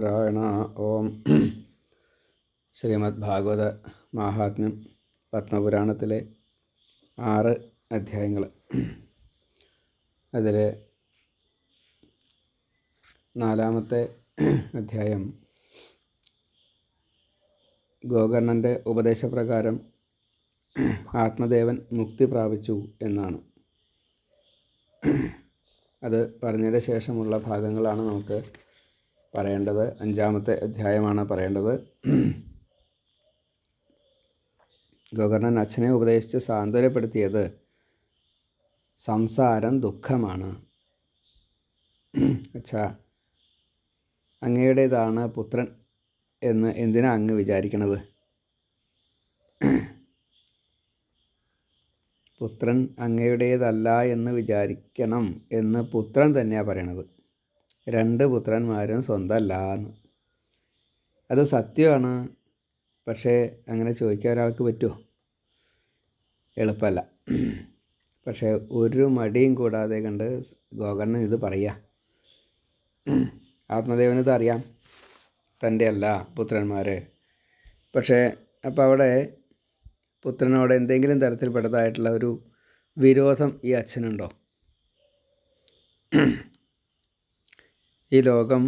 ശ്രീമന്നാരായണ. ഓം. ശ്രീമദ് ഭാഗവത മാഹാത്മ്യം പത്മപുരാണത്തിലെ 6 അധ്യായങ്ങൾ. അതിൽ 4-ാമത്തെ അധ്യായം ഗോകർണൻ്റെ ഉപദേശപ്രകാരം ആത്മദേവൻ മുക്തി പ്രാപിച്ചു എന്നാണ്. അത് പറഞ്ഞതിന് ശേഷമുള്ള ഭാഗങ്ങളാണ് നമുക്ക് പറയേണ്ടത്. 5-ാമത്തെ അധ്യായമാണ് പറയേണ്ടത്. ഗോകർണൻ അച്ഛനെ ഉപദേശിച്ച് സാന്ത്വനപ്പെടുത്തിയത് സംസാരം ദുഃഖമാണ്. അച്ഛാ, അങ്ങയുടേതാണ് പുത്രൻ എന്ന് എന്തിനാ അങ്ങ് വിചാരിക്കണത്? പുത്രൻ അങ്ങയുടേതല്ല എന്ന് വിചാരിക്കണം എന്ന് പുത്രൻ തന്നെയാണ് പറയണത്. 2 പുത്രന്മാരും സ്വന്തമല്ല എന്ന്. അത് സത്യമാണ്. പക്ഷേ അങ്ങനെ ചോദിക്കാൻ ഒരാൾക്ക് പറ്റുമോ? എളുപ്പമല്ല. പക്ഷേ ഒരു മടിയും കൂടാതെ കണ്ട് ഗോകർണൻ ഇത് പറയുക. ആത്മദേവനിത് അറിയാം, തൻ്റെ അല്ല പുത്രന്മാർ. പക്ഷേ അപ്പോൾ അവിടെ പുത്രനോട് എന്തെങ്കിലും തരത്തിൽപ്പെട്ടതായിട്ടുള്ള ഒരു വിരോധം ഈ അച്ഛനുണ്ടോ? ഈ ലോകം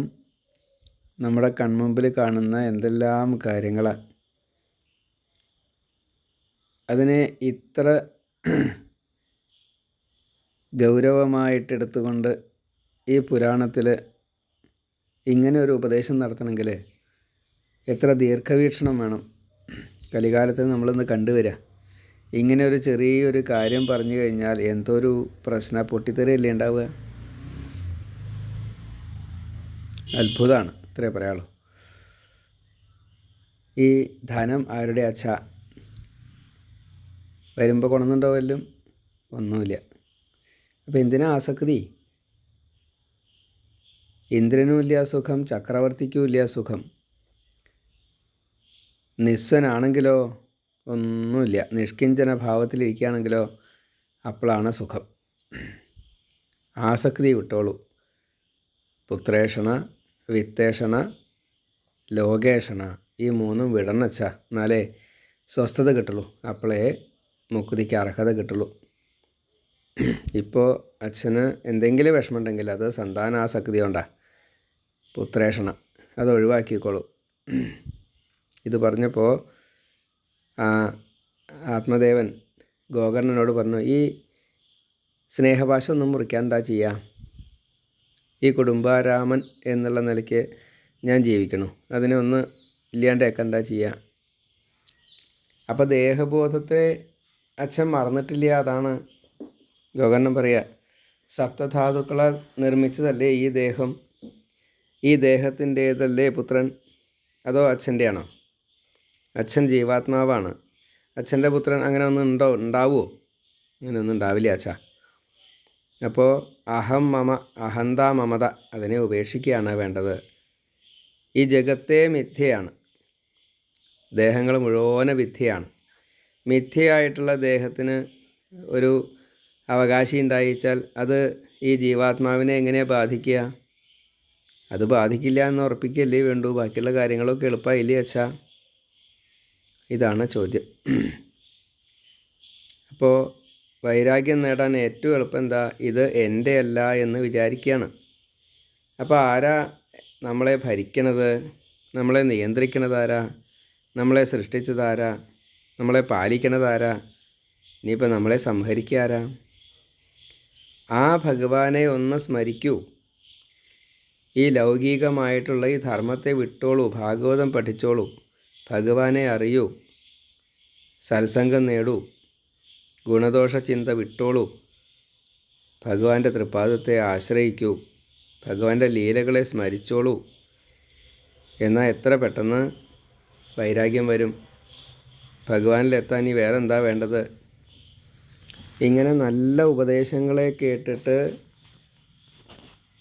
നമ്മുടെ കൺമുമ്പിൽ കാണുന്ന എന്തെല്ലാം കാര്യങ്ങളാണ്. അതിനെ ഇത്ര ഗൗരവമായിട്ടെടുത്തുകൊണ്ട് ഈ പുരാണത്തിൽ ഇങ്ങനെ ഒരു ഉപദേശം നടത്തണമെങ്കിൽ എത്ര ദീർഘവീക്ഷണം വേണം. കലികാലത്ത് നമ്മളിന്ന് കണ്ടുവരിക. ഇങ്ങനെ ഒരു ചെറിയൊരു കാര്യം പറഞ്ഞു കഴിഞ്ഞാൽ എന്തൊരു പ്രശ്ന പൊട്ടിത്തെറിയല്ലേ ഉണ്ടാവുക. അത്ഭുതമാണ്, ഇത്രേ പറയാളൂ. ഈ ധനം ആരുടെ അച്ഛ? വരുമ്പോൾ കൊണ്ടുവന്നുണ്ടോ വല്ലതും? ഒന്നുമില്ല. അപ്പോൾ എന്തിനാ ആസക്തി? ഇന്ദ്രനും ഇല്ല സുഖം, ചക്രവർത്തിക്കും ഇല്ല സുഖം. നിസ്വനാണെങ്കിലോ ഒന്നുമില്ല. നിഷ്കിഞ്ചന ഭാവത്തിലിരിക്കുകയാണെങ്കിലോ അപ്പോഴാണ് സുഖം. ആസക്തി വിട്ടോളൂ. പുത്രേഷണ, വിത്തേഷണ, ലോകേഷണ, ഈ 3 വിടണച്ച. എന്നാലേ സ്വസ്ഥത കിട്ടുള്ളൂ. അപ്പോഴേ മുക്തിക്ക് അർഹത കിട്ടുള്ളൂ. ഇപ്പോൾ അച്ഛന് എന്തെങ്കിലും വിഷമമുണ്ടെങ്കിൽ അത് സന്താനാസക്തി കൊണ്ടാണ്. പുത്രേഷണ അത് ഒഴിവാക്കിക്കോളൂ. ഇത് പറഞ്ഞപ്പോൾ ആത്മദേവൻ ഗോകർണനോട് പറഞ്ഞു, ഈ സ്നേഹഭാഷ ഒന്നും മുറിക്കാൻ എന്താ ചെയ്യുക? ഈ കുടുംബാരാമൻ എന്നുള്ള നിലയ്ക്ക് ഞാൻ ജീവിക്കണു, അതിനെ ഒന്ന് ഇല്ലാണ്ടേക്കാൻ എന്താ ചെയ്യുക? അപ്പോൾ ദേഹബോധത്തെ അച്ഛൻ മറന്നിട്ടില്ല. അതാണ് ഗോകർണൻ പറയുക. സപ്തധാതുക്കളാൽ നിർമ്മിച്ചതല്ലേ ഈ ദേഹം? ഈ ദേഹത്തിൻ്റേതല്ലേ പുത്രൻ? അതോ അച്ഛൻ്റെയാണോ? അച്ഛൻ ജീവാത്മാവാണ്. അച്ഛൻ്റെ പുത്രൻ അങ്ങനെ ഒന്നും ഉണ്ടാവുമോ? അങ്ങനെയൊന്നും ഉണ്ടാവില്ല അച്ഛാ. അപ്പോൾ അഹം മമ, അഹന്ത മമത, അതിനെ ഉപേക്ഷിക്കുകയാണ് വേണ്ടത്. ഈ ജഗത്തെ മിഥ്യയാണ്. ദേഹങ്ങൾ മുഴുവൻ മിഥ്യയാണ്. മിഥ്യയായിട്ടുള്ള ദേഹത്തിന് ഒരു അവകാശി ഉണ്ടായിച്ചാൽ അത് ഈ ജീവാത്മാവിനെ എങ്ങനെയാണ് ബാധിക്കുക? അത് ബാധിക്കില്ല എന്ന് ഉറപ്പിക്കുകയല്ലേ വേണ്ടൂ. ബാക്കിയുള്ള കാര്യങ്ങളൊക്കെ എളുപ്പമായില്ലേ അച്ഛാ? ഇതാണ് ചോദ്യം. അപ്പോൾ വൈരാഗ്യം നേടാൻ ഏറ്റവും എളുപ്പം എന്താ? ഇത് എൻ്റെ അല്ല എന്ന് വിചാരിക്കുകയാണ്. അപ്പോൾ ആരാ നമ്മളെ ഭരിക്കണത്? നമ്മളെ നിയന്ത്രിക്കണതാരാ? നമ്മളെ സൃഷ്ടിച്ചതാരാ? നമ്മളെ പാലിക്കണതാരാ? ഇനിയിപ്പോൾ നമ്മളെ സംഹരിക്കാരാ? ആ ഭഗവാനെ ഒന്ന് സ്മരിക്കൂ. ഈ ലൗകികമായിട്ടുള്ള ഈ ധർമ്മത്തെ വിട്ടോളൂ. ഭാഗവതം പഠിച്ചോളൂ. ഭഗവാനെ അറിയൂ. സത്സംഗം നേടൂ. ഗുണദോഷ ചിന്ത വിട്ടോളൂ. ഭഗവാന്റെ തൃപ്പാദത്തെ ആശ്രയിക്കൂ. ഭഗവാന്റെ ലീലകളെ സ്മരിച്ചോളൂ. എന്നാൽ എത്ര പെട്ടെന്ന് വൈരാഗ്യം വരും. ഭഗവാനിലെത്താൻ ഇനി വേറെ എന്താ വേണ്ടത്? ഇങ്ങനെ നല്ല ഉപദേശങ്ങളെ കേട്ടിട്ട്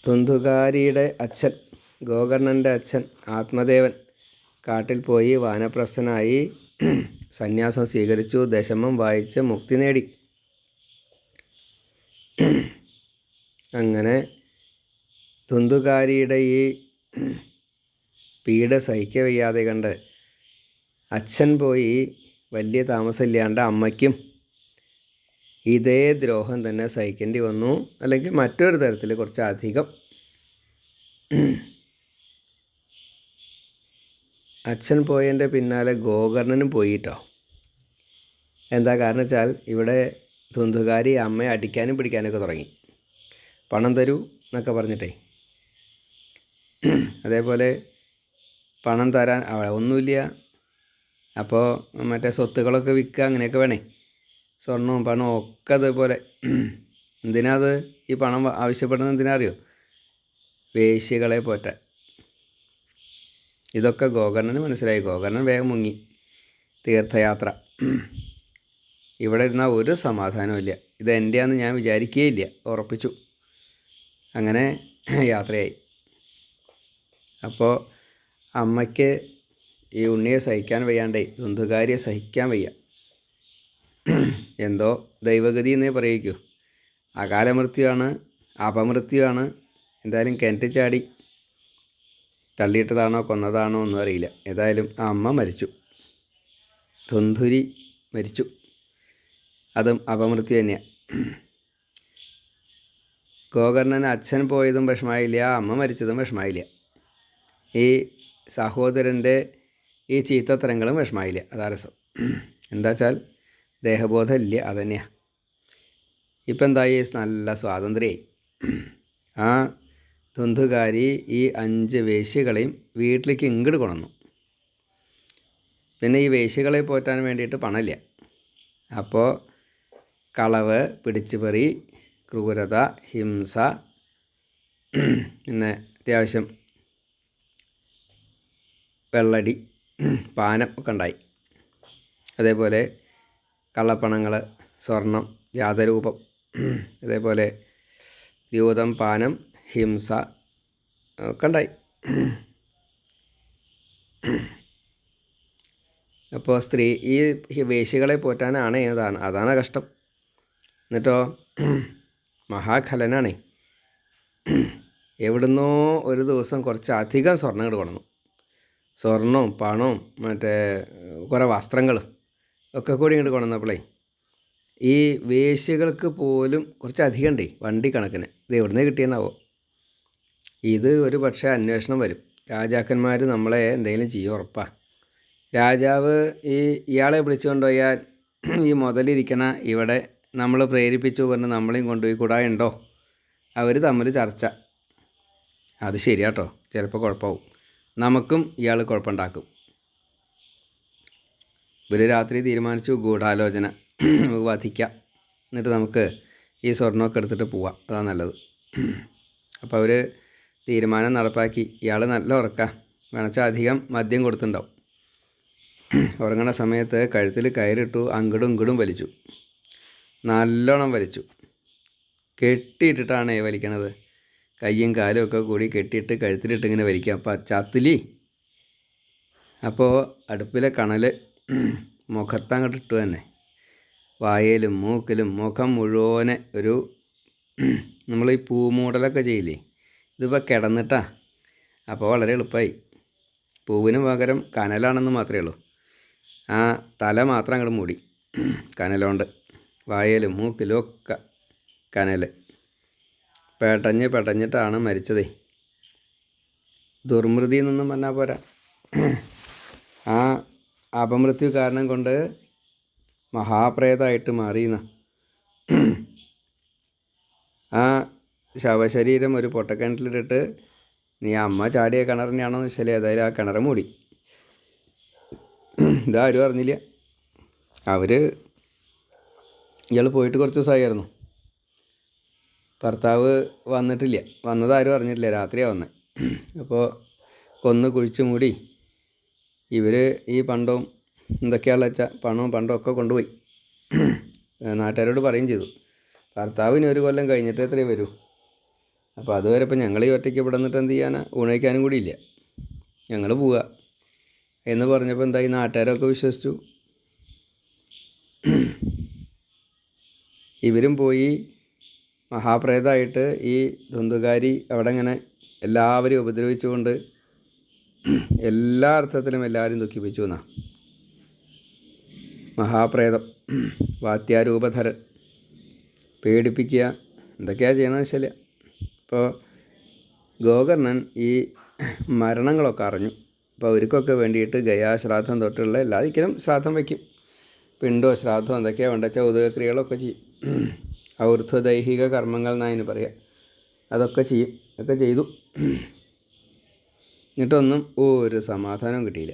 ധുന്ധുകാരിയുടെ അച്ഛൻ, ഗോകർണൻ്റെ അച്ഛൻ ആത്മദേവൻ കാട്ടിൽ പോയി വാനപ്രസ്ഥനായി സന്യാസം സ്വീകരിച്ചു. ദശമം വായിച്ച് മുക്തി നേടി. അങ്ങനെ ധുന്ധുകാരിയുടെ ഈ പീഡ സഹിക്ക വയ്യാതെ കണ്ട് അച്ഛൻ പോയി വലിയ താമസമില്ലാണ്ട് അമ്മയ്ക്കും ഇതേ ദ്രോഹം തന്നെ സഹിക്കേണ്ടി വന്നു. അല്ലെങ്കിൽ മറ്റൊരു തരത്തിൽ കുറച്ചധികം. അച്ഛൻ പോയതിൻ്റെ പിന്നാലെ ഗോകർണനും പോയിട്ടോ. എന്താ കാരണം വെച്ചാൽ ഇവിടെ ധുന്ധുകാരി അമ്മയെ അടിക്കാനും പിടിക്കാനൊക്കെ തുടങ്ങി. പണം തരൂ എന്നൊക്കെ പറഞ്ഞിട്ടേ. അതേപോലെ പണം തരാൻ ഒന്നുമില്ല. അപ്പോൾ മറ്റേ സ്വത്തുകളൊക്കെ വിൽക്കുക, അങ്ങനെയൊക്കെ വേണേ. സ്വർണവും പണവും ഒക്കെ അതേപോലെ. എന്തിനാ അത് ഈ പണം ആവശ്യപ്പെടുന്നത്? എന്തിനാ അറിയോ? വേശ്യകളെ പോറ്റാൻ. ഇതൊക്കെ ഗോകർണന് മനസ്സിലായി. ഗോകർണൻ വേഗം മുങ്ങി. തീർത്ഥയാത്ര. ഇവിടെ ഇരുന്നാൽ ഒരു സമാധാനവും ഇല്ല. ഇത് എൻ്റെയാന്ന് ഞാൻ വിചാരിക്കുകയില്ല, ഉറപ്പിച്ചു. അങ്ങനെ യാത്രയായി. അപ്പോൾ അമ്മയ്ക്ക് ഈ ഉണ്ണിയെ സഹിക്കാൻ വയ്യാണ്ടേ, ധുന്ധുകാരിയെ സഹിക്കാൻ വയ്യ. എന്തോ ദൈവഗതി എന്നേ പറയിക്കൂ. അകാലമൃത്യുവാണ്, അപമൃത്യുവാണ്. എന്തായാലും കിണറ്റിൽ ചാടി. തള്ളിയിട്ടതാണോ കൊന്നതാണോ ഒന്നും അറിയില്ല. ഏതായാലും ആ അമ്മ മരിച്ചു. ധുന്ധുരി മരിച്ചു. അതും അപമൃത്യു തന്നെയാണ്. ഗോകർണന് അച്ഛൻ പോയതും വിഷമായില്ല, അമ്മ മരിച്ചതും വിഷമായില്ല. ഈ സഹോദരൻ്റെ ഈ ചീത്തത്തരങ്ങളും വിഷമായില്ല. അതാ രസം. എന്താ വെച്ചാൽ ദേഹബോധം ഇല്ല, അതുതന്നെയാണ്. ഇപ്പം എന്തായി? നല്ല സ്വാതന്ത്ര്യമായി. ആ ധുന്ധുകാരി ഈ 5 വേശ്യകളെയും വീട്ടിലേക്ക് ഇങ്ങോട്ട് കൊണ്ടുവന്നു. പിന്നെ ഈ വേശ്യകളെ പോറ്റാൻ വേണ്ടിയിട്ട് പണമില്ല. അപ്പോൾ കളവ്, പിടിച്ചുപറി, ക്രൂരത, ഹിംസ, പിന്നെ അത്യാവശ്യം വെള്ളടി, പാനം ഒക്കെ ഉണ്ടായി. അതേപോലെ കള്ളപ്പണങ്ങൾ, സ്വർണം, ജാതരൂപം, അതേപോലെ ദ്യൂതം, പാനം, ഹിംസ ഒക്കെ ഉണ്ടായി. അപ്പോൾ ഈ വേശ്യകളെ പോറ്റാനാണ് അതാണ് കഷ്ടം. എന്നിട്ടോ മഹാഖലനാണേ. എവിടുന്നോ ഒരു ദിവസം കുറച്ച് അധികം സ്വർണ്ണം ഇങ്ങോട്ട് കൊണ്ടുവന്നു. സ്വർണവും പണവും മറ്റേ കുറേ വസ്ത്രങ്ങളും ഒക്കെ കൂടി ഇങ്ങോട്ട് കൊണ്ടുവന്നപ്പോഴേ ഈ വേശ്യകൾക്ക് പോലും കുറച്ച് അധികം ഉണ്ടേ, വണ്ടി കണക്കിന്. ഇത് എവിടുന്നേ കിട്ടിയെന്നാവോ. ഇത് ഒരു പക്ഷേ അന്വേഷണം വരും. രാജാക്കന്മാർ നമ്മളെ എന്തെങ്കിലും ചെയ്യും, ഉറപ്പാണ്. രാജാവ് ഇയാളെ വിളിച്ചുകൊണ്ടുപോയാൽ ഈ മുതലിരിക്കണ ഇവിടെ നമ്മൾ പ്രേരിപ്പിച്ചു പറഞ്ഞ് നമ്മളെയും കൊണ്ടുപോയി കൂടായുണ്ടോ? അവർ തമ്മിൽ ചർച്ച. അത് ശരിയാട്ടോ, ചിലപ്പോൾ കുഴപ്പമാവും. നമുക്കും ഇയാൾ കുഴപ്പമുണ്ടാക്കും. ഇവർ രാത്രി തീരുമാനിച്ചു, ഗൂഢാലോചന, നമുക്ക് വധിക്കാം, എന്നിട്ട് നമുക്ക് ഈ സ്വർണ്ണമൊക്കെ എടുത്തിട്ട് പോവാം, അതാണ് നല്ലത്. അപ്പോൾ അവർ തീരുമാനം നടപ്പാക്കി. ഇയാൾ നല്ല ഉറക്കാം, വേണച്ചാൽ അധികം മദ്യം കൊടുത്തിട്ടുണ്ടാവും. ഉറങ്ങണ സമയത്ത് കഴുത്തിൽ കയറിട്ടു, അങ്ങടും ഇങ്ങടും വലിച്ചു, നല്ലോണം വലിച്ചു. കെട്ടിയിട്ടിട്ടാണ് വലിക്കണത്. കയ്യും കാലും ഒക്കെ കൂടി കെട്ടിയിട്ട് കഴുത്തിലിട്ട് ഇങ്ങനെ വലിക്കുക. അപ്പോൾ ചത്തിലി. അപ്പോൾ അടുപ്പിലെ കണൽ മുഖത്തങ്ങോട്ട് ഇട്ടു തന്നെ. വായയിലും മൂക്കിലും മുഖം മുഴുവനെ ഒരു നമ്മൾ ഈ പൂമൂടലൊക്കെ ചെയ്യില്ലേ, ഇതിപ്പോൾ കിടന്നിട്ടാ. അപ്പോൾ വളരെ എളുപ്പമായി. പൂവിന് പകരം കനലാണെന്ന് മാത്രമേ ഉള്ളൂ. ആ തല മാത്രം അങ്ങോട്ട് മൂടി കനലുകൊണ്ട്. വായയിലും മൂക്കിലും ഒക്കെ കനൽ. പെടഞ്ഞിട്ടാണ് മരിച്ചതേ. ദുർമൃതി എന്നൊന്നും പറഞ്ഞാൽ പോരാ. ആ അപമൃത്യു കാരണം കൊണ്ട് മഹാപ്രേതമായിട്ട് മാറിയെന്ന. ആ ശവശരീരം ഒരു പൊട്ടക്കിണറ്റിലിട്ടിട്ട്, നീ അമ്മ ചാടിയ കിണറിനെയാണോ എന്ന് വെച്ചാൽ ഏതായാലും ആ കിണറ് മൂടി. ഇതാരും അറിഞ്ഞില്ല. ഇയാൾ പോയിട്ട് കുറച്ച് ദിവസമായിരുന്നു. ഭർത്താവ് വന്നിട്ടില്ല. വന്നതാരും അറിഞ്ഞിട്ടില്ല, രാത്രിയാണ് വന്നത്. അപ്പോൾ കൊന്ന് കുഴിച്ചു മൂടി. ഇവർ ഈ പണ്ടവും എന്തൊക്കെയാണെന്ന് വെച്ചാൽ പണവും പണ്ടവും ഒക്കെ കൊണ്ടുപോയി. നാട്ടുകാരോട് പറയുകയും ചെയ്തു. ഭർത്താവിന് 1 കൊല്ലം കഴിഞ്ഞിട്ട് എത്രയേ വരൂ. അപ്പോൾ അതുവരെ ഇപ്പം ഞങ്ങൾ ഈ ഒറ്റയ്ക്ക് ഇവിടെ നിന്നിട്ട് എന്ത് ചെയ്യാനാ, ഊണയിക്കാനും കൂടി ഇല്ല, ഞങ്ങൾ പോവുക എന്ന് പറഞ്ഞപ്പോൾ എന്തായി, നാട്ടുകാരൊക്കെ വിശ്വസിച്ചു. ഇവരും പോയി. മഹാപ്രേതമായിട്ട് ഈ ധുന്ധുകാരി അവിടെ ഇങ്ങനെ എല്ലാവരെയും ഉപദ്രവിച്ചുകൊണ്ട് എല്ലാ അർത്ഥത്തിലും എല്ലാവരും ദുഃഖിപ്പിച്ചു എന്നാ. മഹാപ്രേതം, വാത്യാരൂപധരൻ, പേടിപ്പിക്കുക, എന്തൊക്കെയാണ് ചെയ്യണമെന്ന് വെച്ചാൽ ഇപ്പോൾ ഗോകർണൻ ഈ മരണങ്ങളൊക്കെ അറിഞ്ഞു. അപ്പോൾ അവർക്കൊക്കെ വേണ്ടിയിട്ട് ഗയാശ്രാദ്ധം തൊട്ടുള്ള എല്ലാ ദിക്കിലും ശ്രാദ്ധം വയ്ക്കും. പിണ്ടോ ശ്രാദ്ധം എന്തൊക്കെയാണ് വേണ്ട വെച്ചാൽ ഉദകക്രിയകളൊക്കെ ചെയ്യും. ഔർധ്വദൈഹിക കർമ്മങ്ങൾ എന്നതിന് പറയാം. അതൊക്കെ ചെയ്യും. ഒക്കെ ചെയ്തു. എന്നിട്ടൊന്നും ഒരു സമാധാനവും കിട്ടിയില്ല.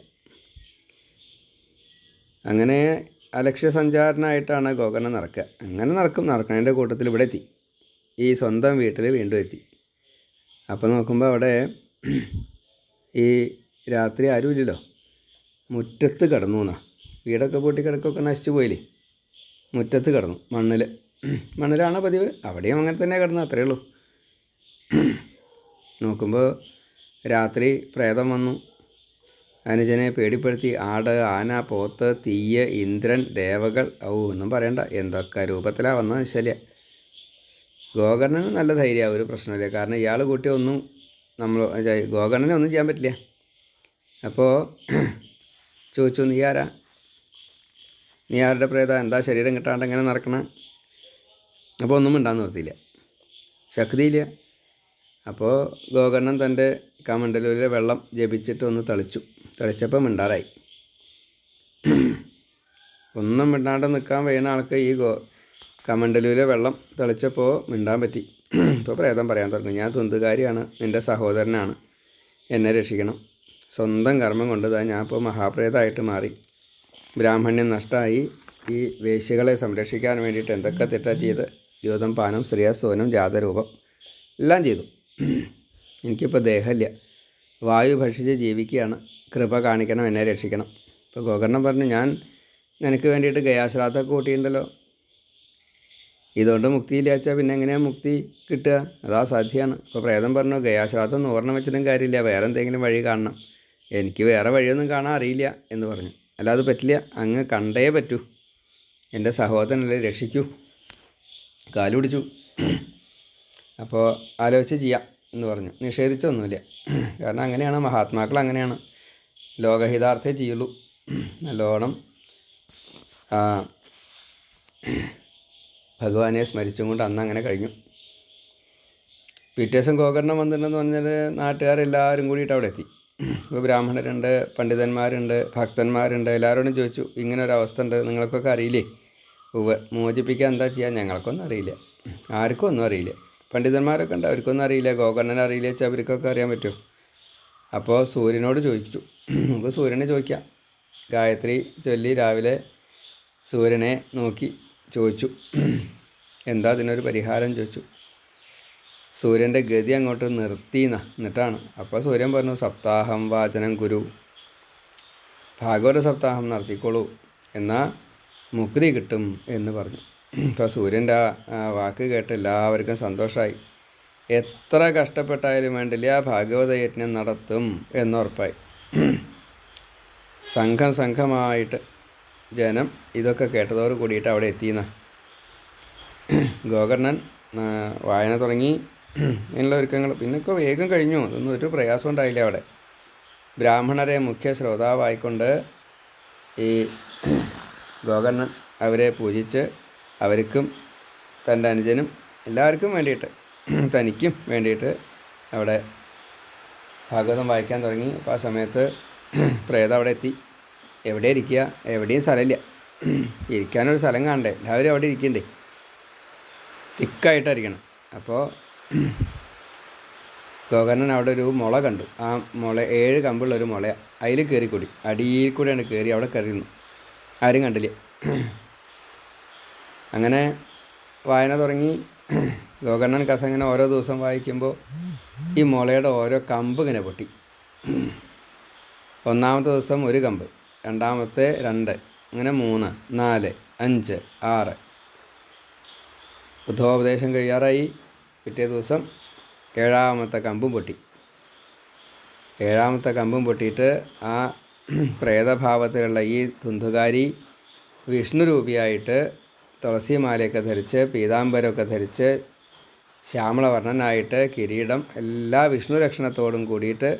അങ്ങനെ അലക്ഷ്യസഞ്ചാരനായിട്ടാണ് ഗോകർണൻ നടക്കുക. അങ്ങനെ നടക്കുന്നതിൻ്റെ കൂട്ടത്തിൽ ഇവിടെ എത്തി. ഈ സ്വന്തം വീട്ടിൽ വീണ്ടും എത്തി. അപ്പോൾ നോക്കുമ്പോൾ അവിടെ ഈ രാത്രി ആരുമില്ലല്ലോ. മുറ്റത്ത് കിടന്നു എന്നാ. വീടൊക്കെ പൂട്ടി കിടക്കൊക്കെ നശിച്ചു പോയില്ലേ. മുറ്റത്ത് കിടന്നു, മണ്ണിലാണ് പതിവ്. അവിടെയും അങ്ങനെ തന്നെ കിടന്നു, അത്രയേ ഉള്ളൂ. നോക്കുമ്പോൾ രാത്രി പ്രേതം വന്നു. അനുജനെ പേടിപ്പെടുത്തി. ആട്, ആന, പോത്ത്, തീയ്, ഇന്ദ്രൻ, ദേവകൾ, ഒന്നും പറയണ്ട എന്തൊക്കെ രൂപത്തിലാണ് വന്നതെന്ന് വെച്ചാൽ. ഗോകർണന് നല്ല ധൈര്യമാണ്, ഒരു പ്രശ്നമില്ല. കാരണം ഇയാൾ കൂട്ടിയ ഒന്നും ഗോകർണനെ ഒന്നും ചെയ്യാൻ പറ്റില്ല. അപ്പോൾ ചോദിച്ചു, നീ ആരുടെ പ്രേത, എന്താ ശരീരം കിട്ടാണ്ട് എങ്ങനെ നടക്കണ? അപ്പോൾ ഒന്നും മിണ്ടാന്ന് നിർത്തിയില്ല, ശക്തിയില്ല. അപ്പോൾ ഗോകർണൻ തൻ്റെ കമണ്ടലൂരിലെ വെള്ളം ജപിച്ചിട്ട് ഒന്ന് തളിച്ചപ്പോൾ മിണ്ടാറായി. ഒന്നും മിണ്ടാണ്ട് നിൽക്കാൻ കഴിയുന്ന ആൾക്ക് ഈ കമണ്ടലൂരിലെ വെള്ളം തളിച്ചപ്പോൾ മിണ്ടാൻ പറ്റി. ഇപ്പോൾ പ്രേതം പറയാൻ തുടങ്ങി, ഞാൻ തുന്തുകാരിയാണ്, നിൻ്റെ സഹോദരനാണ്, എന്നെ രക്ഷിക്കണം. സ്വന്തം കർമ്മം കൊണ്ട് ഞാൻ ഇപ്പോൾ മഹാപ്രേതമായിട്ട് മാറി. ബ്രാഹ്മണ്യം നഷ്ടമായി. ഈ വേശ്യകളെ സംരക്ഷിക്കാൻ വേണ്ടിയിട്ട് എന്തൊക്കെ തെറ്റാ ചെയ്ത്, ദ്യോതം, പാനം, സ്ത്രീയ, സോനം, ജാതരൂപം എല്ലാം ചെയ്തു. എനിക്കിപ്പോൾ ദേഹമില്ല, വായു ഭക്ഷിച്ച് ജീവിക്കുകയാണ്. കൃപ കാണിക്കണം, എന്നെ രക്ഷിക്കണം. ഇപ്പോൾ ഗോകർണൻ പറഞ്ഞു, ഞാൻ നിനക്ക് വേണ്ടിയിട്ട് ഗയാശ്രാദ്ധമൊക്കെ കൂട്ടിയിട്ടുണ്ടല്ലോ. ഇതുകൊണ്ട് മുക്തിയില്ല വെച്ചാൽ പിന്നെ എങ്ങനെയാണ് മുക്തി കിട്ടുക? അതാ സാധ്യമാണ്. ഇപ്പോൾ പ്രേതം പറഞ്ഞു, ഗയാശ്രാദ്ധം ഓർണം വെച്ചിട്ടും കാര്യമില്ല, വേറെ എന്തെങ്കിലും വഴി കാണണം. എനിക്ക് വേറെ വഴിയൊന്നും കാണാൻ അറിയില്ല എന്ന് പറഞ്ഞു. അല്ലാതെ പറ്റില്ല, അങ്ങ് കണ്ടേ പറ്റൂ. എൻ്റെ സഹോദരനല്ലേ, രക്ഷിക്കൂ. കാലു പിടിച്ചു. അപ്പോൾ ആലോചിച്ച് ചെയ്യാം എന്ന് പറഞ്ഞു. നിഷേധിച്ചൊന്നുമില്ല. കാരണം അങ്ങനെയാണ് മഹാത്മാക്കൾ, അങ്ങനെയാണ്. ലോകഹിതാർത്ഥേ ചെയ്യുള്ളൂ. നല്ലോണം ഭഗവാനെ സ്മരിച്ചും കൊണ്ട് അന്ന് അങ്ങനെ കഴിഞ്ഞു. പിറ്റേ ദിവസം ഗോകർണം വന്നിട്ടുണ്ടെന്ന് പറഞ്ഞാൽ നാട്ടുകാരെല്ലാവരും കൂടിയിട്ട് അവിടെ എത്തി. ഇപ്പോൾ ബ്രാഹ്മണരുണ്ട്, പണ്ഡിതന്മാരുണ്ട്, ഭക്തന്മാരുണ്ട്. എല്ലാവരോടും ചോദിച്ചു, ഇങ്ങനെ ഒരു അവസ്ഥ ഉണ്ട്, നിങ്ങൾക്കൊക്കെ അറിയില്ലേ? മോചിപ്പിക്കാൻ എന്താ ചെയ്യാൻ? ഞങ്ങൾക്കൊന്നും അറിയില്ല, ആർക്കും ഒന്നും അറിയില്ല. പണ്ഡിതന്മാരൊക്കെ ഉണ്ട്, അവർക്കൊന്നും അറിയില്ല. ഗോകർണനെ അറിയില്ല വെച്ചാൽ അവർക്കൊക്കെ അറിയാൻ പറ്റുമോ? അപ്പോൾ സൂര്യനോട് ചോദിച്ചു. നമുക്ക് സൂര്യനെ ചോദിക്കാം. ഗായത്രി ചൊല്ലി രാവിലെ സൂര്യനെ നോക്കി ചോദിച്ചു, എന്താ അതിനൊരു പരിഹാരം ചോദിച്ചു. സൂര്യൻ്റെ ഗതി അങ്ങോട്ട് എന്നിട്ടാണ്. അപ്പോൾ സൂര്യൻ പറഞ്ഞു, സപ്താഹം വാചനം ഗുരു, ഭാഗവത സപ്താഹം നടത്തിക്കോളൂ, എന്നാൽ മുക്തി കിട്ടും എന്ന് പറഞ്ഞു. ഇപ്പോൾ സൂര്യൻ്റെ ആ വാക്ക് കേട്ട് എല്ലാവർക്കും സന്തോഷമായി. എത്ര കഷ്ടപ്പെട്ടായാലും വേണ്ടില്ല, ഭാഗവത യജ്ഞം നടത്തും എന്നുറപ്പായി. സംഘമായിട്ട് ജനം ഇതൊക്കെ കേട്ടതോട് കൂടിയിട്ട് അവിടെ എത്തിയെന്ന. ഗോകർണൻ വായന തുടങ്ങി, എന്നുള്ള ഒരുക്കങ്ങൾ. പിന്നൊക്കെ വേഗം കഴിഞ്ഞു. അതൊന്നും ഒരു പ്രയാസം ഉണ്ടായില്ല അവിടെ. ബ്രാഹ്മണരെ മുഖ്യ ശ്രോതാവായിക്കൊണ്ട് ഈ ഗോകർണൻ അവരെ പൂജിച്ച് അവർക്കും തൻ്റെ അനുജനും എല്ലാവർക്കും വേണ്ടിയിട്ട്, തനിക്കും വേണ്ടിയിട്ട് അവിടെ ഭാഗവതം വായിക്കാൻ തുടങ്ങി. അപ്പോൾ ആ സമയത്ത് പ്രേതം അവിടെ എത്തി. എവിടെ ഇരിക്കുക? എവിടെയും സ്ഥലമില്ല. ഇരിക്കാനൊരു സ്ഥലം കാണണ്ടേ? എല്ലാവരും അവിടെ ഇരിക്കണ്ടേ? തിക്കായിട്ടായിരിക്കണം. അപ്പോൾ ഗോകർണൻ അവിടെ ഒരു മുള കണ്ടു. ആ മുള 7 കമ്പുള്ളൊരു മുളയാണ്. അതിൽ കയറിക്കൂടി, അടിയിൽ കൂടെയാണ് കയറി അവിടെ കയറിയിരുന്നു. ആരും കണ്ടില്ല. അങ്ങനെ വായന തുടങ്ങി. ഗോകർണൻ കഥ ഇങ്ങനെ ഓരോ ദിവസം വായിക്കുമ്പോൾ ഈ മുളയുടെ ഓരോ കമ്പ് ഇങ്ങനെ പൊട്ടി. ഒന്നാമത്തെ ദിവസം 1 കമ്പ്, രണ്ടാമത്തെ 2, അങ്ങനെ 3, 4, 5, 6. ബുദ്ധോപദേശം കഴിയാറായി. പിറ്റേ ദിവസം 7ാമത്തെ കമ്പും പൊട്ടി. 7ാമത്തെ കമ്പും പൊട്ടിയിട്ട് ആ പ്രേതഭാവത്തിലുള്ള ഈ തുന്തുകാരി വിഷ്ണു രൂപിയായിട്ട് തുളസിമാലയൊക്കെ ധരിച്ച്, പീതാംബരമൊക്കെ ധരിച്ച്, ശ്യാമളവർണ്ണനായിട്ട്, കിരീടം, എല്ലാ വിഷ്ണു ലക്ഷണത്തോടും കൂടിയിട്ട്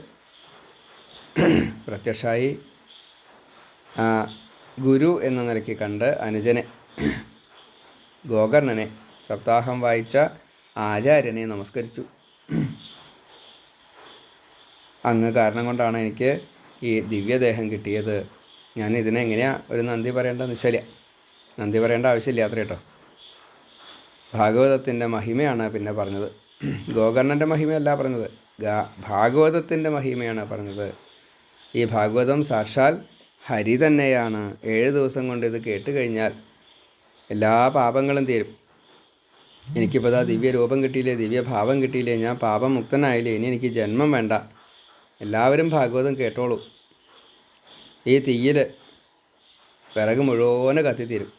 പ്രത്യക്ഷമായി ഗുരു എന്ന നിലയ്ക്ക് കണ്ട് അനുജനെ ഗോകർണനെ സപ്താഹം വായിച്ച ആചാര്യനെ നമസ്കരിച്ചു. അങ്ങ് കാരണം കൊണ്ടാണ് എനിക്ക് ഈ ദിവ്യദേഹം കിട്ടിയത്. ഞാൻ ഇതിനെങ്ങനെയാണ് ഒരു നന്ദി പറയേണ്ട നിശ്ചല. നന്ദി പറയേണ്ട ആവശ്യമില്ല അത്ര കേട്ടോ. ഭാഗവതത്തിൻ്റെ മഹിമയാണ് പിന്നെ പറഞ്ഞത്. ഗോകർണൻ്റെ മഹിമയല്ല പറഞ്ഞത്, ഭാഗവതത്തിൻ്റെ മഹിമയാണ് പറഞ്ഞത്. ഈ ഭാഗവതം സാക്ഷാൽ ഹരി തന്നെയാണ്. 7 ദിവസം കൊണ്ട് ഇത് കേട്ട് കഴിഞ്ഞാൽ എല്ലാ പാപങ്ങളും തീരും. എനിക്കിപ്പോൾ ഇതാ ദിവ്യ രൂപം കിട്ടിയില്ലേ, ദിവ്യഭാവം കിട്ടിയില്ലേ, ഞാൻ പാപമുക്തനായില്ലേ, ഇനി എനിക്ക് ജന്മം വേണ്ട. എല്ലാവരും ഭാഗവതം കേട്ടോളൂ. ഈ തീയിൽ വിറക് മുഴുവൻ കത്തിത്തീരും.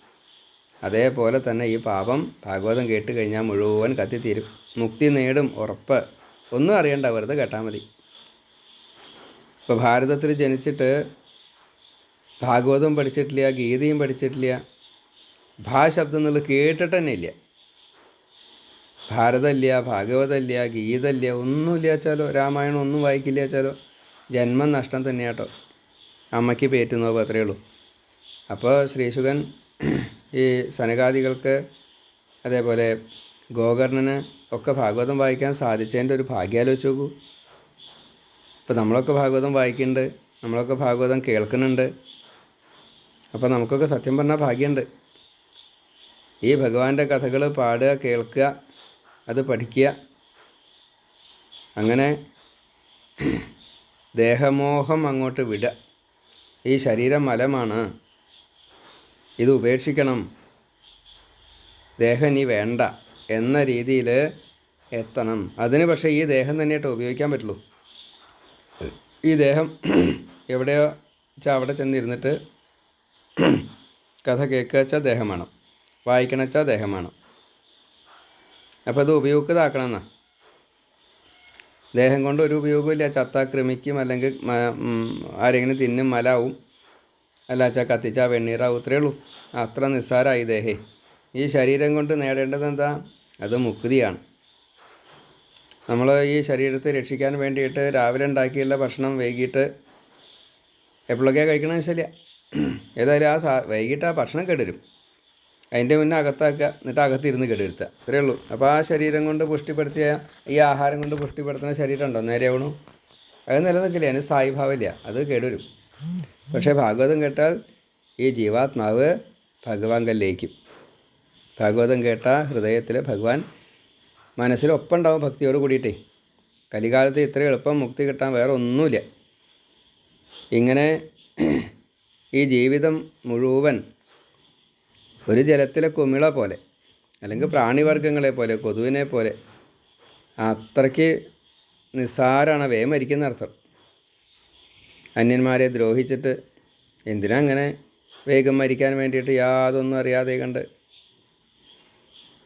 അതേപോലെ തന്നെ ഈ പാപം ഭാഗവതം കേട്ട് കഴിഞ്ഞാൽ മുഴുവൻ കത്തിത്തീരും. മുക്തി നേടും ഉറപ്പ്. ഒന്നും അറിയണ്ട, വെറുതെ കേട്ടാൽ മതി. ഇപ്പോൾ ഭാരതത്തിൽ ജനിച്ചിട്ട് ഭാഗവതം പഠിച്ചിട്ടില്ല, ഗീതയും പഠിച്ചിട്ടില്ല, ശബ്ദം എന്നുള്ളത് കേട്ടിട്ട് തന്നെ ഇല്ല. ഭാരതമില്ല, ഭാഗവതമില്ല, ഗീതമില്ല, ഒന്നുമില്ല വെച്ചാലോ, രാമായണം ഒന്നും വായിക്കില്ല വെച്ചാലോ ജന്മം നഷ്ടം തന്നെയാട്ടോ. അമ്മയ്ക്ക് പേറ്റ് നോവ് അത്രയേ ഉള്ളൂ. അപ്പോൾ ശ്രീശുകൻ ഈ സനകാദികൾക്ക് അതേപോലെ ഗോകർണന് ഒക്കെ ഭാഗവതം വായിക്കാൻ സാധിച്ചതിൻ്റെ ഒരു ഭാഗ്യം ആലോചിച്ച് നോക്കൂ. ഇപ്പോൾ നമ്മളൊക്കെ ഭാഗവതം വായിക്കുന്നുണ്ട്, നമ്മളൊക്കെ ഭാഗവതം കേൾക്കുന്നുണ്ട്. അപ്പോൾ നമുക്കൊക്കെ സത്യം പറഞ്ഞാൽ ഭാഗ്യമുണ്ട്. ഈ ഭഗവാന്റെ കഥകൾ പാടുക, കേൾക്കുക, അത് പഠിക്കുക. അങ്ങനെ ദേഹമോഹം അങ്ങോട്ട് വിടുക. ഈ ശരീരം മലമാണ്, ഇത് ഉപേക്ഷിക്കണം, ദേഹം ഇനി വേണ്ട എന്ന രീതിയിൽ എത്തണം. അതിന് പക്ഷേ ഈ ദേഹം തന്നെയായിട്ട് ഉപയോഗിക്കാൻ പറ്റുള്ളൂ. ഈ ദേഹം എവിടെയോ വെച്ചാൽ അവിടെ ചെന്നിരുന്നിട്ട് കഥ കേൾക്കുക വെച്ചാൽ ദേഹം വേണം, വായിക്കണം വെച്ചാൽ ദേഹം വേണം. അപ്പോൾ അത് ഉപയോഗതാക്കണം എന്നാ. ദേഹം കൊണ്ട് ഒരു ഉപയോഗമില്ല. ചത്ത കൃമിക്കും, അല്ലെങ്കിൽ ആരെങ്കിലും തിന്നും മലാവും, അല്ല വെച്ചാൽ കത്തിച്ചാൽ വെണ്ണീറാവും. ഇത്രയേ ഉള്ളൂ. അത്ര നിസ്സാരമായി ദേഹേ. ഈ ശരീരം കൊണ്ട് നേടേണ്ടത് എന്താ? അത് മുക്തിയാണ്. നമ്മൾ ഈ ശരീരത്തെ രക്ഷിക്കാൻ വേണ്ടിയിട്ട് രാവിലെ ഉണ്ടാക്കിയുള്ള ഭക്ഷണം വൈകിട്ട് എപ്പോഴൊക്കെയാണ് കഴിക്കണമെന്ന് വെച്ചാൽ ഏതായാലും വൈകിട്ട് ആ ഭക്ഷണം കേടുവരും. അതിൻ്റെ മുന്നേ അകത്താക്കുക, എന്നിട്ട് അകത്തിരുന്ന് കേടുവരുത്തുക. ഇത്രയേ ഉള്ളൂ. അപ്പോൾ ആ ശരീരം കൊണ്ട് പുഷ്ടിപ്പെടുത്തിയ ഈ ആഹാരം കൊണ്ട് പുഷ്ടിപ്പെടുത്തുന്ന ശരീരം ഉണ്ടോ, നേരെയാവണു? അത് നിലനിൽക്കില്ല, അതിന് സ്ഥായിഭാവമില്ല, അത് കേടുവരും. പക്ഷേ ഭാഗവതം കേട്ടാൽ ഈ ജീവാത്മാവ് ഭഗവാൻ ലയിക്കും. ഭാഗവതം കേട്ട ഹൃദയത്തിൽ ഭഗവാൻ മനസ്സിലൊപ്പം ഉണ്ടാവും, ഭക്തിയോട് കൂടിയിട്ടേ. കലികാലത്ത് ഇത്ര എളുപ്പം മുക്തി കിട്ടാൻ വേറെ ഒന്നുമില്ല. ഇങ്ങനെ ഈ ജീവിതം മുഴുവൻ ഒരു ജലത്തിലെ കുമിള പോലെ, അല്ലെങ്കിൽ പ്രാണിവർഗ്ഗങ്ങളെ പോലെ, കൊതുവിനെ പോലെ അത്രയ്ക്ക് നിസ്സാരമാണ്. വേഗം മരിക്കുന്ന അർത്ഥം. അന്യന്മാരെ ദ്രോഹിച്ചിട്ട് എന്തിനാ അങ്ങനെ വേഗം മരിക്കാൻ വേണ്ടിയിട്ട് യാതൊന്നും അറിയാതെ കണ്ട്.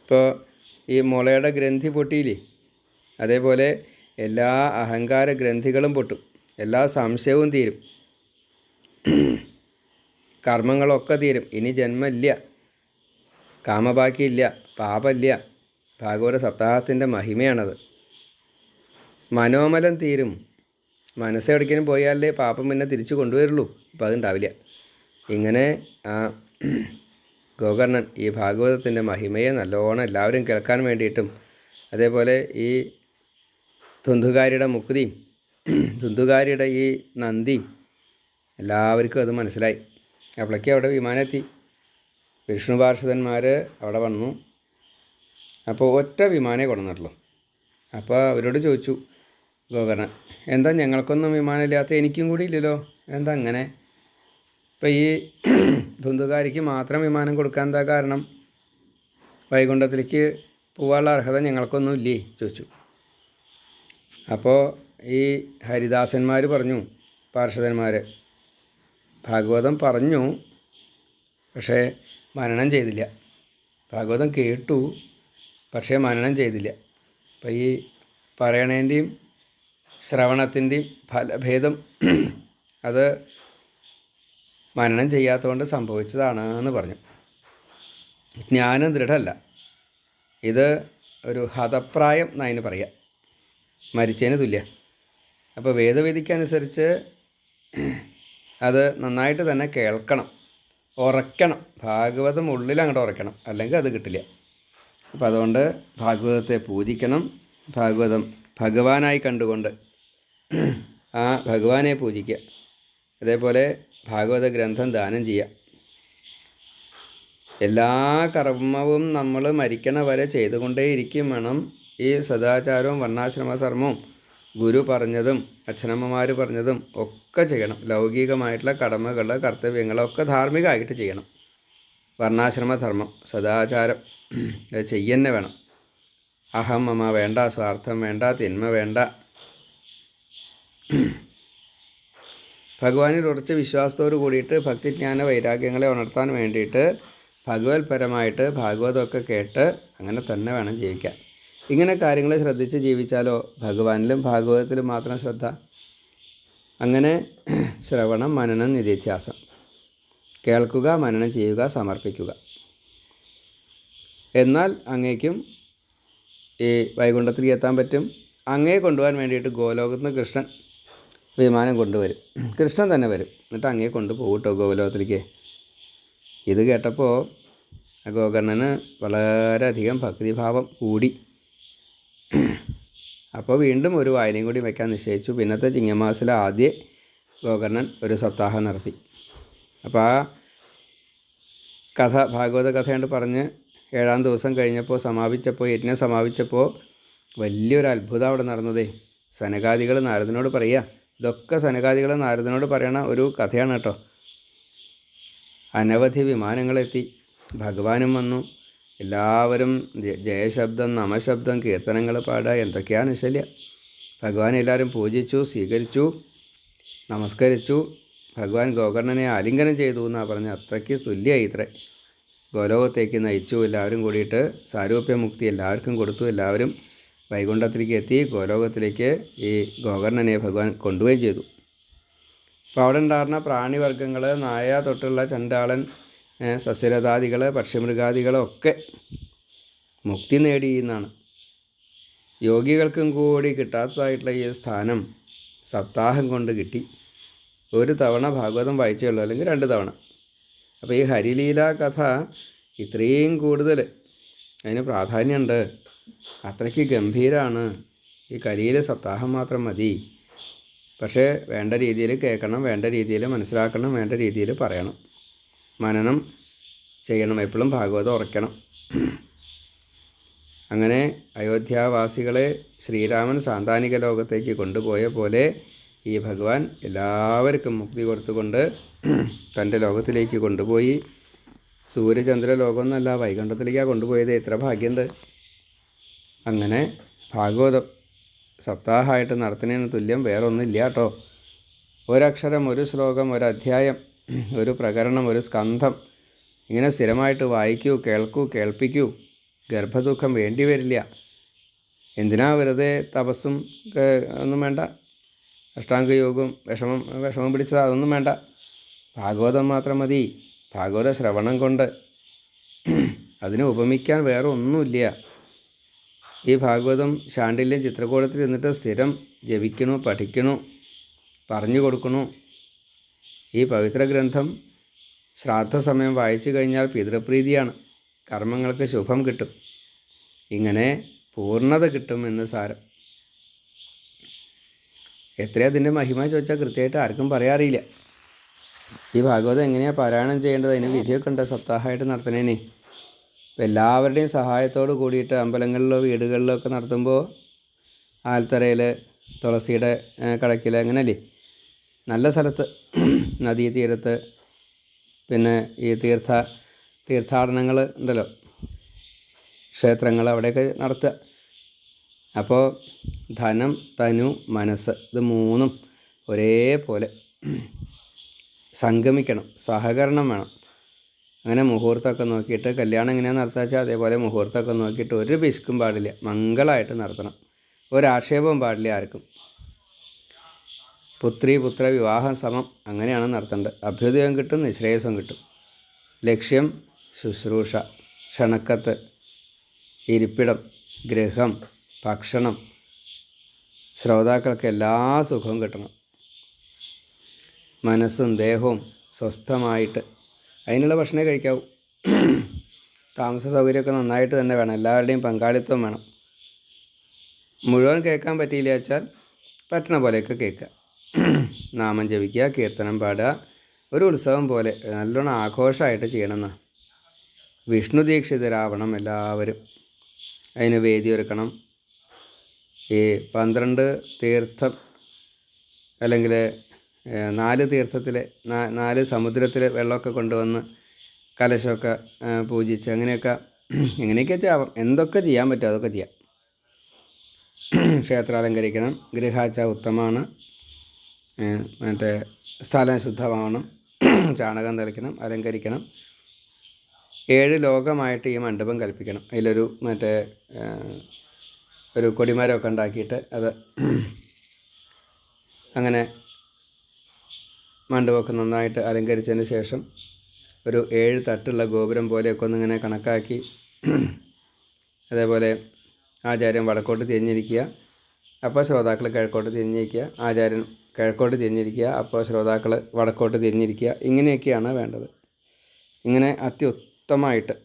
ഇപ്പോൾ ഈ മുളയുടെ ഗ്രന്ഥി പൊട്ടിയില്ലേ, അതേപോലെ എല്ലാ അഹങ്കാര ഗ്രന്ഥികളും പൊട്ടും, എല്ലാ സംശയവും തീരും, കർമ്മങ്ങളൊക്കെ തീരും. ഇനി ജന്മമില്ല, കാമബാക്കിയില്ല, പാപമില്ല. ഭാഗവത സപ്താഹത്തിൻ്റെ മഹിമയാണത്. മനോമലം തീരും. മനസ്സെവിടേക്കിനും പോയാലേ പാപം പിന്നെ തിരിച്ചു കൊണ്ടുവരുള്ളൂ. അപ്പോൾ അതുണ്ടാവില്ല. ഇങ്ങനെ ആ ഗോകർണൻ ഈ ഭാഗവതത്തിൻ്റെ മഹിമയെ നല്ലോണം എല്ലാവരും കേൾക്കാൻ വേണ്ടിയിട്ടും, അതേപോലെ ഈ ധുന്ധുകാരിയുടെ മുക്തിയും ധുന്ധുകാരിയുടെ ഈ നന്ദിയും എല്ലാവർക്കും അത് മനസ്സിലായി. അപ്പോഴേക്കും അവിടെ വിമാനമെത്തി. വിഷ്ണു പാർഷദന്മാർ അവിടെ വന്നു. അപ്പോൾ ഒറ്റ വിമാനമേ കൊണ്ടുവന്നിട്ടുള്ളൂ. അപ്പോൾ അവരോട് ചോദിച്ചു ഗോകർണൻ, എന്താ ഞങ്ങൾക്കൊന്നും വിമാനമില്ലാത്ത? എനിക്കും കൂടി ഇല്ലല്ലോ, എന്താ അങ്ങനെ? ഇപ്പോൾ ഈ ധുന്ധുകാരിക്ക് മാത്രം വിമാനം കൊടുക്കാൻ എന്താ കാരണം? വൈകുണ്ഠത്തിലേക്ക് പോകാനുള്ള അർഹത ഞങ്ങൾക്കൊന്നും ഇല്ലേ ചോദിച്ചു. അപ്പോൾ ഈ ഹരിദാസന്മാർ പറഞ്ഞു, പാർഷദന്മാർ, ഭാഗവതം പറഞ്ഞു, പക്ഷേ മനനം ചെയ്തില്ല. ഭാഗവതം കേട്ടു, പക്ഷേ മനനം ചെയ്തില്ല. അപ്പോൾ ഈ പറയണേൻ്റെയും ശ്രവണത്തിൻ്റെയും ഫലഭേദം അത് മനനം ചെയ്യാത്തതുകൊണ്ട് സംഭവിച്ചതാണ് എന്ന് പറഞ്ഞു. ജ്ഞാനം ദൃഢമല്ല, ഇത് ഒരു ഹതപ്രായം എന്നതിന് പറയാം, മരിച്ചതിന് തുല്യ. അപ്പോൾ വേദവിധിക്കനുസരിച്ച് അത് നന്നായിട്ട് തന്നെ കേൾക്കണം, ഉറയ്ക്കണം. ഭാഗവതം ഉള്ളിൽ അങ്ങോട്ട് ഉറയ്ക്കണം, അല്ലെങ്കിൽ അത് കിട്ടില്ല. അപ്പം അതുകൊണ്ട് ഭാഗവതത്തെ പൂജിക്കണം. ഭാഗവതം ഭഗവാനായി കണ്ടുകൊണ്ട് ആ ഭഗവാനെ പൂജിക്കുക. അതേപോലെ ഭാഗവത ഗ്രന്ഥം ദാനം ചെയ്യുക. എല്ലാ കർമ്മവും നമ്മൾ മരിക്കണ വരെ ചെയ്തുകൊണ്ടേയിരിക്കും വേണം. ഈ സദാചാരവും വർണ്ണാശ്രമധർമ്മവും ഗുരു പറഞ്ഞതും അച്ഛനമ്മമാർ പറഞ്ഞതും ഒക്കെ ചെയ്യണം. ലൗകികമായിട്ടുള്ള കടമകൾ, കർത്തവ്യങ്ങളൊക്കെ ധാർമ്മികമായിട്ട് ചെയ്യണം. വർണ്ണാശ്രമധർമ്മം, സദാചാരം അത് ചെയ്യന്നെ വേണം. അഹം മമ വേണ്ട, സ്വാർത്ഥം വേണ്ട, തിന്മ വേണ്ട. ഭഗവാനിൽ ഉറച്ച വിശ്വാസത്തോട് കൂടിയിട്ട് ഭക്തിജ്ഞാന വൈരാഗ്യങ്ങളെ ഉണർത്താൻ വേണ്ടിയിട്ട് ഭഗവത്പരമായിട്ട് ഭാഗവതമൊക്കെ കേട്ട് അങ്ങനെ തന്നെ വേണം ജീവിക്കാൻ. ഇങ്ങനെ കാര്യങ്ങൾ ശ്രദ്ധിച്ച് ജീവിച്ചാലോ ഭഗവാനിലും ഭാഗവതത്തിലും മാത്രം ശ്രദ്ധ. അങ്ങനെ ശ്രവണം, മനനം, നിധിധ്യാസം. കേൾക്കുക, മനനം ചെയ്യുക, സമർപ്പിക്കുക. എന്നാൽ അങ്ങേക്കും ഈ വൈകുണ്ഠത്തിലേക്ക് എത്താൻ പറ്റും. അങ്ങയെ കൊണ്ടുപോകാൻ വേണ്ടിയിട്ട് ഗോലോകത്ത് നിന്ന് കൃഷ്ണൻ വിമാനം കൊണ്ടുവരും. കൃഷ്ണൻ തന്നെ വരും, എന്നിട്ട് അങ്ങയെ കൊണ്ടുപോകും കേട്ടോ ഗോലോകത്തിലേക്ക്. ഇത് കേട്ടപ്പോൾ ഗോകർണന് വളരെയധികം ഭക്തിഭാവം കൂടി. അപ്പോൾ വീണ്ടും ഒരു വായനയും കൂടി വയ്ക്കാൻ നിശ്ചയിച്ചു. പിന്നത്തെ ചിങ്ങമാസത്തിലെ ആദ്യ ഗോകർണൻ ഒരു സപ്താഹം നടത്തി. അപ്പോൾ ആ കഥ, ഭാഗവത കഥയുണ്ട് പറഞ്ഞ് 7-ാം ദിവസം കഴിഞ്ഞപ്പോൾ യജ്ഞം സമാപിച്ചപ്പോൾ വലിയൊരു അത്ഭുതം അവിടെ നടന്നതേ. സനകാദികൾ നാരദനോട് പറയുക, ഇതൊക്കെ സനകാദികൾ നാരദനോട് പറയണ ഒരു കഥയാണ് കേട്ടോ. അനവധി വിമാനങ്ങളെത്തി, ഭഗവാനും വന്നു. എല്ലാവരും ജയശബ്ദം, നമശബ്ദം, കീർത്തനങ്ങൾ പാടുക, എന്തൊക്കെയാണ് നിശ്ചല്യ. ഭഗവാൻ എല്ലാവരും പൂജിച്ചു, സ്വീകരിച്ചു, നമസ്കരിച്ചു. ഭഗവാൻ ഗോകർണനെ ആലിംഗനം ചെയ്തു എന്നാണ് പറഞ്ഞത്. അത്രയ്ക്ക് തുല്യമായി ഇത്ര. ഗോലോകത്തേക്ക് നയിച്ചു. എല്ലാവരും കൂടിയിട്ട് സാരൂപ്യമുക്തി എല്ലാവർക്കും കൊടുത്തു. എല്ലാവരും വൈകുണ്ഠത്തിലേക്ക് എത്തി. ഗോലോകത്തിലേക്ക് ഈ ഗോകർണനെ ഭഗവാൻ കൊണ്ടുപോവുകയും ചെയ്തു. അപ്പോൾ അവിടെ ഉണ്ടായിരുന്ന പ്രാണിവർഗ്ഗങ്ങൾ, നായ തൊട്ടുള്ള ചണ്ടാളൻ, സസ്യലതാദികൾ, പക്ഷിമൃഗാദികളൊക്കെ മുക്തി നേടി എന്നാണ്. യോഗികൾക്കും കൂടി കിട്ടാത്തതായിട്ടുള്ള ഈ സ്ഥാനം സപ്താഹം കൊണ്ട് കിട്ടി. ഒരു തവണ ഭാഗവതം വായിച്ചേ ഉള്ളൂ, അല്ലെങ്കിൽ 2 തവണ. അപ്പോൾ ഈ ഹരിലീല കഥ ഇത്രയും കൂടുതൽ അതിന് പ്രാധാന്യമുണ്ട്. അത്രയ്ക്ക് ഗംഭീരമാണ്. ഈ കലിയിൽ സപ്താഹം മാത്രം മതി. പക്ഷേ വേണ്ട രീതിയിൽ കേൾക്കണം, വേണ്ട രീതിയിൽ മനസ്സിലാക്കണം, വേണ്ട രീതിയിൽ പറയണം, മനനം ചെയ്യണം, എപ്പോഴും ഭാഗവതം ഉറയ്ക്കണം. അങ്ങനെ അയോധ്യാവാസികളെ ശ്രീരാമൻ സാന്താനിക ലോകത്തേക്ക് കൊണ്ടുപോയ പോലെ ഈ ഭഗവാൻ എല്ലാവർക്കും മുക്തി കൊടുത്തുകൊണ്ട് തൻ്റെ ലോകത്തിലേക്ക് കൊണ്ടുപോയി. സൂര്യചന്ദ്ര ലോകമൊന്നുമല്ല, വൈകുണ്ഠത്തിലേക്കാണ് കൊണ്ടുപോയത്. എത്ര ഭാഗ്യമുണ്ട്. അങ്ങനെ ഭാഗവതം സപ്താഹമായിട്ട് നടത്തുന്നതിന് തുല്യം വേറൊന്നുമില്ല കേട്ടോ. ഒരക്ഷരം, ഒരു ശ്ലോകം, ഒരധ്യായം, ഒരു പ്രകരണം, ഒരു സ്കന്ധം ഇങ്ങനെ സ്ഥിരമായിട്ട് വായിക്കൂ, കേൾക്കൂ, കേൾപ്പിക്കൂ. ഗർഭദുഃഖം വേണ്ടി വരില്ല. എന്തിനാ വെറുതെ തപസ്സും ഒന്നും വേണ്ട, അഷ്ടാംഗയോഗവും വിഷമം പിടിച്ചത് അതൊന്നും വേണ്ട. ഭാഗവതം മാത്രം മതി. ഭാഗവത ശ്രവണം കൊണ്ട് അതിനെ ഉപമിക്കാൻ വേറെ ഒന്നുമില്ല. ഈ ഭാഗവതം ശാണ്ഡില്യം ചിത്രകൂടത്തിൽ ഇരുന്നിട്ട് സ്ഥിരം ജപിക്കണു, പഠിക്കണു, പറഞ്ഞു കൊടുക്കണു. ഈ പവിത്ര ഗ്രന്ഥം ശ്രാദ്ധ സമയം വായിച്ചു കഴിഞ്ഞാൽ പിതൃപ്രീതിയാണ്, കർമ്മങ്ങൾക്ക് ശുഭം കിട്ടും. ഇങ്ങനെ പൂർണ്ണത കിട്ടും എന്ന് സാരം. എത്രയാ അതിൻ്റെ മഹിമ ചോദിച്ചാൽ കൃത്യമായിട്ട് ആർക്കും പറയാറിയില്ല. ഈ ഭാഗവതം എങ്ങനെയാണ് പാരായണം ചെയ്യേണ്ടത്, അതിന് വിധിയൊക്കെ ഉണ്ട് സപ്താഹമായിട്ട് നടത്തണേനെ. ഇപ്പം എല്ലാവരുടെയും സഹായത്തോട് കൂടിയിട്ട് അമ്പലങ്ങളിലോ വീടുകളിലോ ഒക്കെ നടത്തുമ്പോൾ ആൽത്തറയിൽ, തുളസിയുടെ കടക്കിൽ, അങ്ങനെയല്ലേ, നല്ല സ്ഥലത്ത്, നദീതീരത്ത്, പിന്നെ ഈ തീർത്ഥാടനങ്ങൾ ഉണ്ടല്ലോ, ക്ഷേത്രങ്ങൾ, അവിടെയൊക്കെ നടത്തുക. അപ്പോൾ ധനം, തനു, മനസ്സ് ഇത് മൂന്നും ഒരേപോലെ സംഗമിക്കണം, സഹകരണം വേണം. അങ്ങനെ മുഹൂർത്തമൊക്കെ നോക്കിയിട്ട് കല്യാണം എങ്ങനെയാണ് നടത്തുക വെച്ചാൽ അതേപോലെ മുഹൂർത്തമൊക്കെ നോക്കിയിട്ട് ഒരു പിശുക്കും പാടില്ല, മംഗളമായിട്ട് നടത്തണം. ഒരാക്ഷേപവും പാടില്ല ആർക്കും. പുത്രി പുത്ര വിവാഹം സമം അങ്ങനെയാണ് നടത്തേണ്ടത്. അഭ്യുദയം കിട്ടും, നിശ്രേയസം കിട്ടും. ലക്ഷ്യം ശുശ്രൂഷ, ക്ഷണക്കത്ത്, ഇരിപ്പിടം, ഗൃഹം, ഭക്ഷണം, ശ്രോതാക്കൾക്ക് എല്ലാ സുഖവും കിട്ടണം. മനസ്സും ദേഹവും സ്വസ്ഥമായിട്ട് അതിനുള്ള ഭക്ഷണമേ കഴിക്കാവൂ. താമസ സൗകര്യമൊക്കെ നന്നായിട്ട് തന്നെ വേണം. എല്ലാവരുടെയും പങ്കാളിത്തം വേണം. മുഴുവൻ കേൾക്കാൻ പറ്റിയില്ല വെച്ചാൽ പറ്റണ പോലെയൊക്കെ കേൾക്കുക. നാമം ജപിക്കുക, കീർത്തനം പാടുക, ഒരു ഉത്സവം പോലെ നല്ലോണം ആഘോഷമായിട്ട് ചെയ്യണമെന്നാണ്. വിഷ്ണു ദീക്ഷിതരാവണം എല്ലാവരും. അതിന് വേദി ഒരുക്കണം. ഈ 12 തീർത്ഥം അല്ലെങ്കിൽ 4 തീർത്ഥത്തിൽ 4 സമുദ്രത്തിൽ വെള്ളമൊക്കെ കൊണ്ടുവന്ന് കലശമൊക്കെ പൂജിച്ച് എങ്ങനെയൊക്കെ ആവാം. എന്തൊക്കെ ചെയ്യാൻ പറ്റുമോ അതൊക്കെ ചെയ്യാം. ക്ഷേത്രം അലങ്കരിക്കണം. ഗൃഹാച്ച ഉത്തമമാണ്. മറ്റേ സ്ഥലം ശുദ്ധമാവണം. ചാണകം തളിക്കണം, അലങ്കരിക്കണം. 7 ലോകമായിട്ട് ഈ മണ്ഡപം കൽപ്പിക്കണം. അതിലൊരു ഒരു കൊടിമരമൊക്കെ ഉണ്ടാക്കിയിട്ട് അത് അങ്ങനെ മണ്ഡപമൊക്കെ നന്നായിട്ട് അലങ്കരിച്ചതിന് ശേഷം ഒരു 7 തട്ടുള്ള ഗോപുരം പോലെയൊക്കെ ഒന്നിങ്ങനെ കണക്കാക്കി, അതേപോലെ ആചാര്യൻ വടക്കോട്ട് തിരിഞ്ഞിരിക്കുക, അപ്പോൾ ശ്രോതാക്കൾ കിഴക്കോട്ട് തിരിഞ്ഞിരിക്കുക. ആചാര്യൻ കിഴക്കോട്ട് തിരിഞ്ഞിരിക്കുക, അപ്പോൾ ശ്രോതാക്കൾ വടക്കോട്ട് തിരിഞ്ഞിരിക്കുക. ഇങ്ങനെയൊക്കെയാണ് വേണ്ടത്. ഇങ്ങനെ അത്യുത്തമമായിട്ട്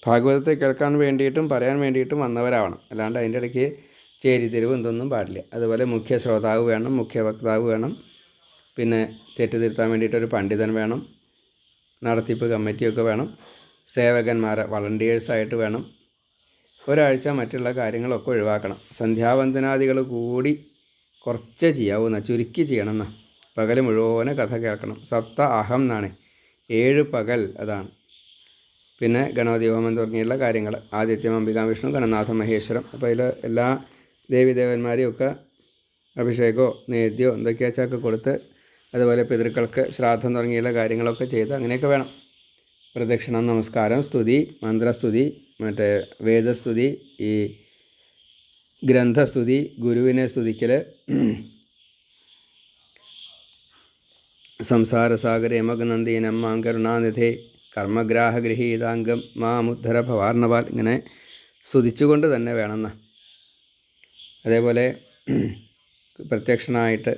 ഭാഗവതത്തെ കേൾക്കാൻ വേണ്ടിയിട്ടും പറയാൻ വേണ്ടിയിട്ടും വന്നവരാവണം. അല്ലാണ്ട് അതിൻ്റെ ഇടയ്ക്ക് ചേരിതിരിവ് എന്തൊന്നും പാടില്ല. അതുപോലെ മുഖ്യ ശ്രോതാവ് വേണം, മുഖ്യ വക്താവ് വേണം, പിന്നെ തെറ്റ് തിരുത്താൻ വേണ്ടിയിട്ടൊരു പണ്ഡിതൻ വേണം, നടത്തിപ്പ് കമ്മിറ്റിയൊക്കെ വേണം, സേവകന്മാരെ വളണ്ടിയേഴ്സായിട്ട് വേണം. ഒരാഴ്ച മറ്റുള്ള കാര്യങ്ങളൊക്കെ ഒഴിവാക്കണം. സന്ധ്യാവന്ദനാദികൾ കൂടി കുറച്ചേ ചെയ്യാവുന്ന, ചുരുക്കി ചെയ്യണമെന്ന. പകൽ മുഴുവനെ കഥ കേൾക്കണം. സപ്ത അഹം എന്നാണ്, 7 പകൽ അതാണ്. പിന്നെ ഗണപതി ഹോമം തുടങ്ങിയുള്ള കാര്യങ്ങൾ, ആദിത്യം, അംബികാ, വിഷ്ണു, ഗണനാഥ, മഹേശ്വരം. അപ്പോൾ അതിൽ എല്ലാ ദേവീദേവന്മാരെയും ഒക്കെ അഭിഷേകമോ നേദ്യമോ എന്തൊക്കെയാച്ചൊക്കെ കൊടുത്ത്, അതുപോലെ പിതൃക്കൾക്ക് ശ്രാദ്ധം തുടങ്ങിയുള്ള കാര്യങ്ങളൊക്കെ ചെയ്ത് അങ്ങനെയൊക്കെ വേണം. പ്രദക്ഷിണം, നമസ്കാരം, സ്തുതി, മന്ത്രസ്തുതി, വേദസ്തുതി, ഈ ഗ്രന്ഥസ്തുതി, ഗുരുവിനെ സ്തുതിക്കൽ, സംസാരസാഗരേ മഗ്നന്ദീനം മാം കരുണാനിധേ കർമ്മഗ്രാഹഗൃഹീതാംഗം മാമുദ്ധര ഭവാർണവാൽ. ഇങ്ങനെ സ്തുതിച്ചുകൊണ്ട് തന്നെ വേണമെന്ന്. അതേപോലെ പ്രത്യക്ഷനായിട്ട്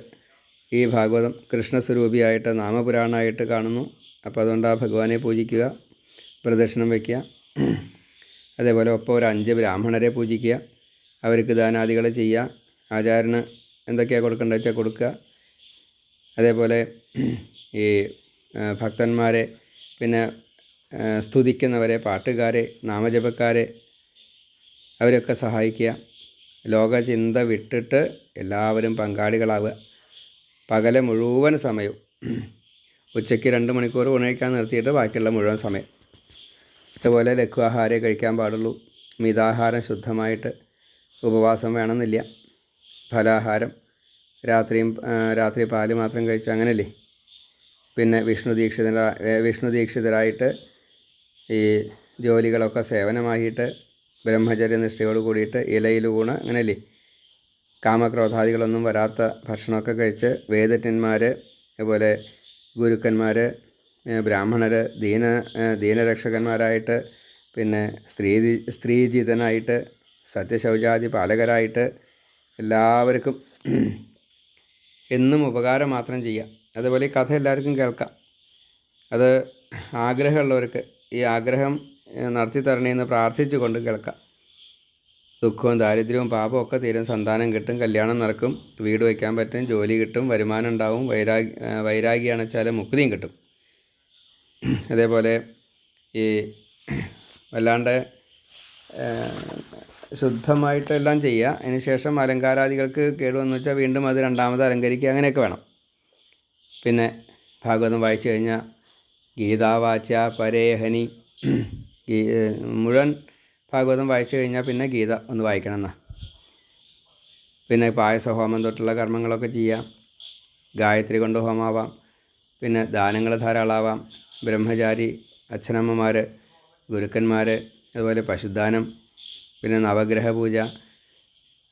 ഈ ഭാഗവതം കൃഷ്ണസ്വരൂപിയായിട്ട് നാമപുരാണമായിട്ട് കാണുന്നു. അപ്പോൾ അതുകൊണ്ട് ആ ഭഗവാനെ പൂജിക്കുക, പ്രദക്ഷിണം വയ്ക്കുക. അതേപോലെ ഒപ്പം ഒരു 5 ബ്രാഹ്മണരെ പൂജിക്കുക, അവർക്ക് ദാനാദികൾ ചെയ്യുക, ആചാര്യന് എന്തൊക്കെയാണ് കൊടുക്കേണ്ടത് വെച്ചാൽ കൊടുക്കുക. അതേപോലെ ഈ ഭക്തന്മാരെ, പിന്നെ സ്തുതിക്കുന്നവരെ, പാട്ടുകാരെ, നാമജപക്കാരെ അവരൊക്കെ സഹായിക്കുക. ലോകചിന്ത വിട്ടിട്ട് എല്ലാവരും പങ്കാളികളാവുക. പകല് മുഴുവൻ സമയവും, ഉച്ചയ്ക്ക് 2 മണിക്കൂർ ഉണയിക്കാൻ നിർത്തിയിട്ട് ബാക്കിയുള്ള മുഴുവൻ സമയം. അതുപോലെ ലഘുവാഹാരേ കഴിക്കാൻ പാടുള്ളൂ. മിതാഹാരം ശുദ്ധമായിട്ട്, ഉപവാസം വേണമെന്നില്ല. ഫലാഹാരം രാത്രി പാല് മാത്രം കഴിച്ച് അങ്ങനെയല്ലേ. പിന്നെ വിഷ്ണു ദീക്ഷിതരായിട്ട് ഈ ജോലികളൊക്കെ സേവനമായിട്ട് ബ്രഹ്മചര്യ നിഷ്ഠയോട് കൂടിയിട്ട് ഇലയിലൂണ് അങ്ങനെയല്ലേ. കാമക്രോധാദികളൊന്നും വരാത്ത ഭക്ഷണമൊക്കെ കഴിച്ച് വേദജ്ഞന്മാർ, അതുപോലെ ഗുരുക്കന്മാർ, ബ്രാഹ്മണർ, ദീനരക്ഷകന്മാരായിട്ട്, പിന്നെ സ്ത്രീജിതനായിട്ട്, സത്യശൗചാദി പാലകരായിട്ട് എല്ലാവർക്കും എന്നും ഉപകാരം മാത്രം ചെയ്യുക. അതുപോലെ ഈ കഥ എല്ലാവർക്കും കേൾക്കാം. അത് ആഗ്രഹമുള്ളവർക്ക് ഈ ആഗ്രഹം നടത്തി തരണേന്ന് പ്രാർത്ഥിച്ചുകൊണ്ട് കേൾക്കാം. ദുഃഖവും ദാരിദ്ര്യവും പാപവും ഒക്കെ തീരും, സന്താനം കിട്ടും, കല്യാണം നടക്കും, വീട് വയ്ക്കാൻ പറ്റും, ജോലി കിട്ടും, വരുമാനം ഉണ്ടാവും, വൈരാഗിയാണെന്ന് വെച്ചാൽ മുക്തിയും കിട്ടും. അതേപോലെ ഈ വല്ലാണ്ട് ശുദ്ധമായിട്ടെല്ലാം ചെയ്യുക. അതിന് ശേഷം അലങ്കാരാദികൾക്ക് കേടുവെന്ന് വെച്ചാൽ വീണ്ടും അത് രണ്ടാമത് അലങ്കരിക്കുക, അങ്ങനെയൊക്കെ വേണം. പിന്നെ ഭാഗവതം വായിച്ചു കഴിഞ്ഞാൽ ഗീതാവാച്യ പരേഹനി, മുഴുവൻ ഭാഗവതം വായിച്ചു കഴിഞ്ഞാൽ പിന്നെ ഗീത ഒന്ന് വായിക്കണം എന്നാ. പിന്നെ പായസഹോമം തൊട്ടുള്ള കർമ്മങ്ങളൊക്കെ ചെയ്യാം. ഗായത്രി കൊണ്ട് ഹോമാവാം. പിന്നെ ദാനങ്ങൾ ധാരാളമാവാം. ബ്രഹ്മചാരി അച്ഛനമ്മമാർ, ഗുരുക്കന്മാർ, അതുപോലെ പശുദാനം, പിന്നെ നവഗ്രഹ പൂജ,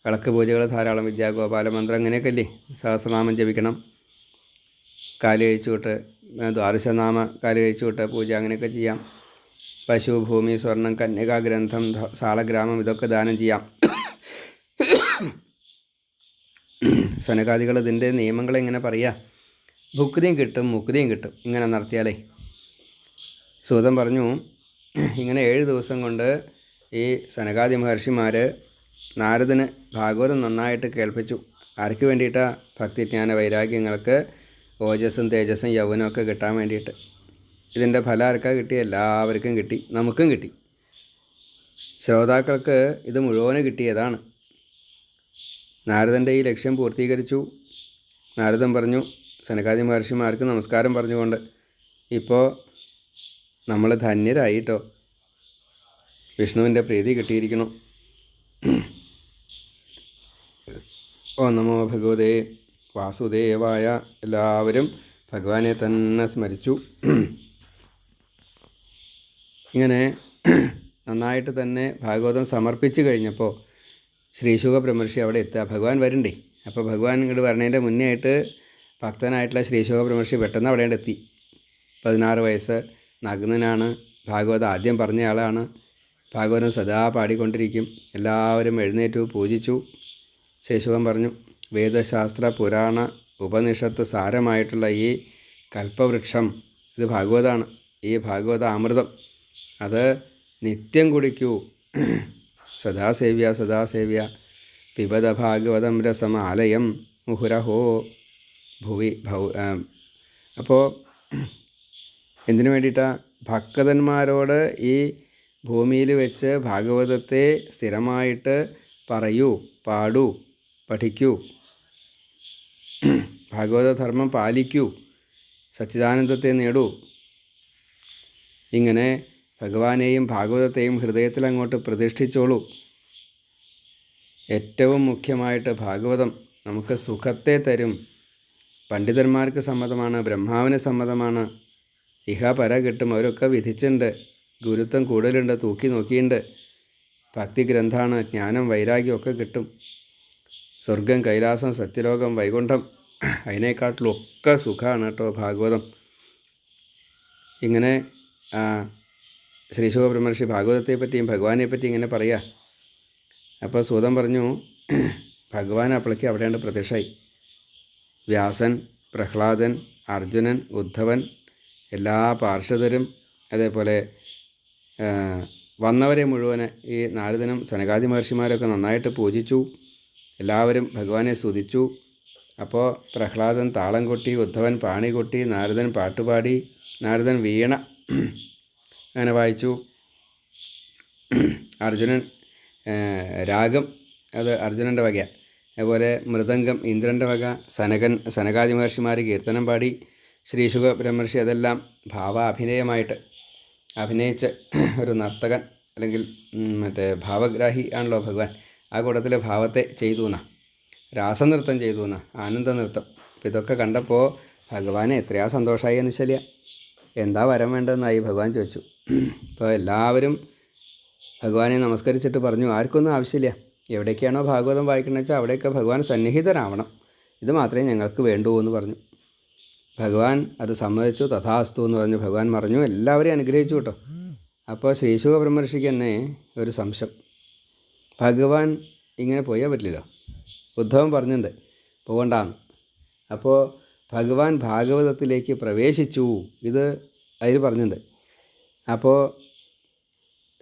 വിളക്ക് പൂജകൾ ധാരാളം, വിദ്യാഗോപാല മന്ത്രം അങ്ങനെയൊക്കെ അല്ലേ. സഹസ്രനാമം ജപിക്കണം. കാല് കഴിച്ചുവിട്ട് ദ്വാദശനാമ കാല് കഴിച്ചുവിട്ട് പൂജ അങ്ങനെയൊക്കെ ചെയ്യാം. പശു, ഭൂമി, സ്വർണം, കന്യകാ ഗ്രന്ഥം, സാളഗ്രാമം ഇതൊക്കെ ദാനം ചെയ്യാം. സനകാദികൾ ഇതിൻ്റെ നിയമങ്ങളെങ്ങനെ പറയുക, ഭുക്തിയും കിട്ടും മുക്തിയും കിട്ടും ഇങ്ങനെ നടത്തിയാലേ. സൂതൻ പറഞ്ഞു, ഇങ്ങനെ 7 ദിവസം കൊണ്ട് ഈ സനകാദി മഹർഷിമാർ നാരദന് ഭാഗവതം നന്നായിട്ട് കേൾപ്പിച്ചു. ആർക്ക് വേണ്ടിയിട്ടാണ്? ഭക്തിജ്ഞാന വൈരാഗ്യങ്ങൾക്ക് ഓജസ്സും തേജസ്സും യൗവനമൊക്കെ കിട്ടാൻ വേണ്ടിയിട്ട്. ഇതിൻ്റെ ഫലം ആർക്കാ കിട്ടി? എല്ലാവർക്കും കിട്ടി, നമുക്കും കിട്ടി. ശ്രോതാക്കൾക്ക് ഇത് മുഴുവനും കിട്ടിയതാണ്. നാരദൻ്റെ ഈ ലക്ഷ്യം പൂർത്തീകരിച്ചു. നാരദൻ പറഞ്ഞു സനകാദി മഹർഷിമാർക്ക് നമസ്കാരം പറഞ്ഞുകൊണ്ട്, ഇപ്പോൾ നമ്മൾ ധന്യരായിട്ടോ, വിഷ്ണുവിൻ്റെ പ്രീതി കിട്ടിയിരിക്കുന്നു. ഓം നമോ ഭഗവതേ വാസുദേവായ. എല്ലാവരും ഭഗവാനെ തന്നെ സ്മരിച്ചു. ഇങ്ങനെ നന്നായിട്ട് തന്നെ ഭാഗവതം സമർപ്പിച്ച് കഴിഞ്ഞപ്പോൾ ശ്രീശുക ബ്രഹ്മർഷി അവിടെ എത്തുക. ഭഗവാൻ വരണ്ടേ. അപ്പോൾ ഭഗവാൻ ഇങ്ങോട്ട് വരണതിൻ്റെ മുന്നേ ആയിട്ട് ഭക്തനായിട്ടുള്ള ശ്രീശുക ബ്രഹ്മർഷി പെട്ടെന്ന് അവിടെ എത്തി. 16 വയസ്സ്, നഗ്നനാണ്. ഭാഗവതം ആദ്യം പറഞ്ഞ ആളാണ്. ഭാഗവതം സദാ പാടിക്കൊണ്ടിരിക്കും. എല്ലാവരും എഴുന്നേറ്റു, പൂജിച്ചു. ശ്രീശുഖൻ പറഞ്ഞു, വേദശാസ്ത്ര പുരാണ ഉപനിഷത്ത് സാരമായിട്ടുള്ള ഈ കൽപ്പവൃക്ഷം ഇത് ഭാഗവതമാണ്. ഈ ഭാഗവത അമൃതം അത് നിത്യം കുടിക്കൂ. സദാസേവ്യ സദാസേവ്യ പിബത ഭാഗവതം രസമാലയം മുഹുരഹോ ഭുവി അപ്പോൾ എന്തിനു വേണ്ടിയിട്ടാണ്? ഭക്തന്മാരോട് ഈ ഭൂമിയിൽ വെച്ച് ഭാഗവതത്തെ സ്ഥിരമായിട്ട് പറയൂ, പാടൂ, പഠിക്കൂ, ഭാഗവതധർമ്മം പാലിക്കൂ, സച്ചിദാനന്ദത്തെ നേടൂ. ഇങ്ങനെ ഭഗവാനെയും ഭാഗവതത്തെയും ഹൃദയത്തിൽ അങ്ങോട്ട് പ്രതിഷ്ഠിച്ചോളൂ. ഏറ്റവും മുഖ്യമായിട്ട് ഭാഗവതം നമുക്ക് സുഖത്തെ തരും. പണ്ഡിതന്മാർക്ക് സമ്മതമാണ്, ബ്രഹ്മാവിന് സമ്മതമാണ്. ഇഹ പര കിട്ടും. അവരൊക്കെ വിധിച്ചിട്ടുണ്ട്. ഗുരുത്വം കൂടുതലുണ്ട്, തൂക്കി നോക്കിയിട്ടുണ്ട്. ഭക്തി ഗ്രന്ഥമാണ്. ജ്ഞാനം വൈരാഗ്യമൊക്കെ കിട്ടും. സ്വർഗം, കൈലാസം, സത്യലോകം, വൈകുണ്ഠം അതിനേക്കാട്ടിലും ഒക്കെ സുഖമാണ് കേട്ടോ ഭാഗവതം. ഇങ്ങനെ ശ്രീശുഖ ബ്രഹ്മർഷി ഭാഗവതത്തെ പറ്റിയും ഭഗവാനെ പറ്റി ഇങ്ങനെ പറയുക. അപ്പോൾ സൂതൻ പറഞ്ഞു, ഭഗവാൻ അപ്പോഴേക്ക് അവിടെയാണ് പ്രത്യക്ഷമായി. വ്യാസൻ, പ്രഹ്ലാദൻ, അർജുനൻ, ഉദ്ധവൻ, എല്ലാ പാർഷദരും അതേപോലെ വന്നവരെ മുഴുവൻ ഈ നാരദനും സനകാദി മഹർഷിമാരൊക്കെ നന്നായിട്ട് പൂജിച്ചു. എല്ലാവരും ഭഗവാനെ സ്തുതിച്ചു. അപ്പോൾ പ്രഹ്ലാദൻ താളം കൊട്ടി, ഉദ്ധവൻ പാണി കൊട്ടി, നാരദൻ പാട്ടുപാടി, നാരദൻ വീണ അങ്ങനെ വായിച്ചു. അർജുനൻ രാഗം, അത് അർജുനൻ്റെ വകയാണ്. അതുപോലെ മൃദംഗം ഇന്ദ്രൻ്റെ വക. സനകാദി മഹർഷിമാർ കീർത്തനം പാടി. ശ്രീശുഖ ബ്രഹ്മർഷി അതെല്ലാം ഭാവാഭിനയമായിട്ട് അഭിനയിച്ച് ഒരു നർത്തകൻ അല്ലെങ്കിൽ ഭാവഗ്രാഹി ആണല്ലോ ഭഗവാൻ. ആ കൂട്ടത്തിൽ ഭാവത്തെ ചെയ്തു എന്നാ, രാസനൃത്തം ചെയ്തു എന്നാ, ആനന്ദനൃത്തം. അപ്പോൾ ഇതൊക്കെ കണ്ടപ്പോൾ ഭഗവാനെ എത്രയാ സന്തോഷമായി എന്ന് വെച്ചാൽ എന്താ വരം വേണ്ടതെന്നായി ഭഗവാൻ ചോദിച്ചു. അപ്പോൾ എല്ലാവരും ഭഗവാനെ നമസ്കരിച്ചിട്ട് പറഞ്ഞു, ആർക്കൊന്നും ആവശ്യമില്ല, എവിടേക്കാണോ ഭാഗവതം വായിക്കണമെന്ന് വെച്ചാൽ അവിടെയൊക്കെ ഭഗവാൻ സന്നിഹിതരാവണം, ഇത് മാത്രമേ ഞങ്ങൾക്ക് വേണ്ടൂ എന്ന് പറഞ്ഞു. ഭഗവാൻ അത് സമ്മതിച്ചു. തഥാസ്തു എന്ന് പറഞ്ഞു. ഭഗവാൻ പറഞ്ഞു, എല്ലാവരെയും അനുഗ്രഹിച്ചു കേട്ടോ. അപ്പോൾ ശ്രീശുഖ ബ്രഹ്മർഷിക്ക് തന്നെ ഒരു സംശയം, ഭഗവാൻ ഇങ്ങനെ പോയാൽ പറ്റില്ലല്ലോ. ഉദ്ധവൻ പറഞ്ഞിട്ടുണ്ട് പോകണ്ടാന്ന്. അപ്പോൾ ഭഗവാൻ ഭാഗവതത്തിലേക്ക് പ്രവേശിച്ചു, ഇത് അതിൽ പറഞ്ഞിട്ടുണ്ട്. അപ്പോൾ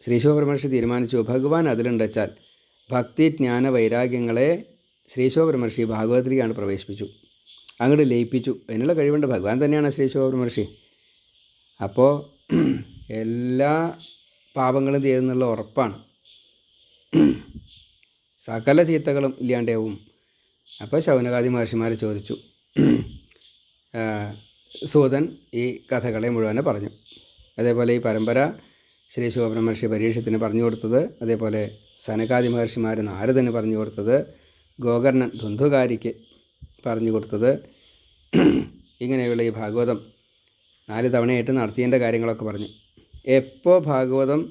ശ്രീശുഖ ബ്രഹ്മർഷി തീരുമാനിച്ചു, ഭഗവാൻ അതിലുണ്ട് വെച്ചാൽ ഭക്തി ജ്ഞാന വൈരാഗ്യങ്ങളെ ശ്രീശുഖ ബ്രഹ്മർഷി ഭാഗവതത്തിലേക്കാണ് പ്രവേശിപ്പിച്ചു, അങ്ങോട്ട് ലയിപ്പിച്ചു. അതിനുള്ള കഴിവുണ്ട്. ഭഗവാൻ തന്നെയാണ് ശ്രീശുഖ ബ്രഹ്മർഷി. അപ്പോൾ എല്ലാ പാപങ്ങളും തീരുന്നുള്ള ഉറപ്പാണ്. സകല ചീത്തകളും ഇല്ലാണ്ടാവും. അപ്പോൾ ശൗനകാദി മഹർഷിമാർ ചോദിച്ചു. സൂതൻ ഈ കഥകളെ മുഴുവനെ പറഞ്ഞു. അതേപോലെ ഈ പരമ്പര ശ്രീശുഖ ബ്രഹ്മർഷി പരീക്ഷത്തിന് പറഞ്ഞു കൊടുത്തത്, അതേപോലെ സനകാദി മഹർഷിമാർ നാരദന് പറഞ്ഞു കൊടുത്തത്, ഗോകർണൻ ധുന്ധുകാരിക്ക് പറഞ്ഞു കൊടുത്തത്, ഇങ്ങനെയുള്ള ഈ ഭാഗവതം 4 തവണയായിട്ട് നടത്തിയതിൻ്റെ കാര്യങ്ങളൊക്കെ പറഞ്ഞു. എപ്പോൾ ഭാഗവതം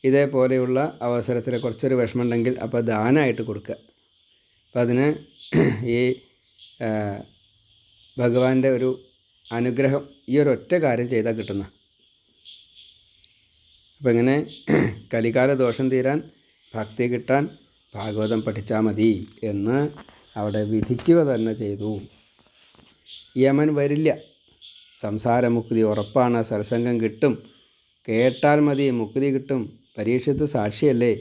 ഇതേപോലെയുള്ള അവസരത്തിൽ കുറച്ചൊരു വിഷമമുണ്ടെങ്കിൽ അപ്പോൾ ദാനമായിട്ട് കൊടുക്കുക. അപ്പം അതിന് ഈ ഭഗവാന്റെ ഒരു അനുഗ്രഹം ഈ ഒരൊറ്റ കാര്യം ചെയ്താൽ കിട്ടുന്ന. അപ്പം ഇങ്ങനെ കലികാല ദോഷം തീരാൻ, ഭക്തി കിട്ടാൻ ഭാഗവതം പഠിച്ചാൽ മതി എന്ന് അവിടെ വിധിക്കുക തന്നെ ചെയ്തു. യമൻ വരില്ല, സംസാരമുക്തി ഉറപ്പാണ്, സത്സംഗം കിട്ടും, കേട്ടാൽ മതി മുക്തി കിട്ടും. പരീക്ഷത്ത് സാക്ഷിയല്ലേ.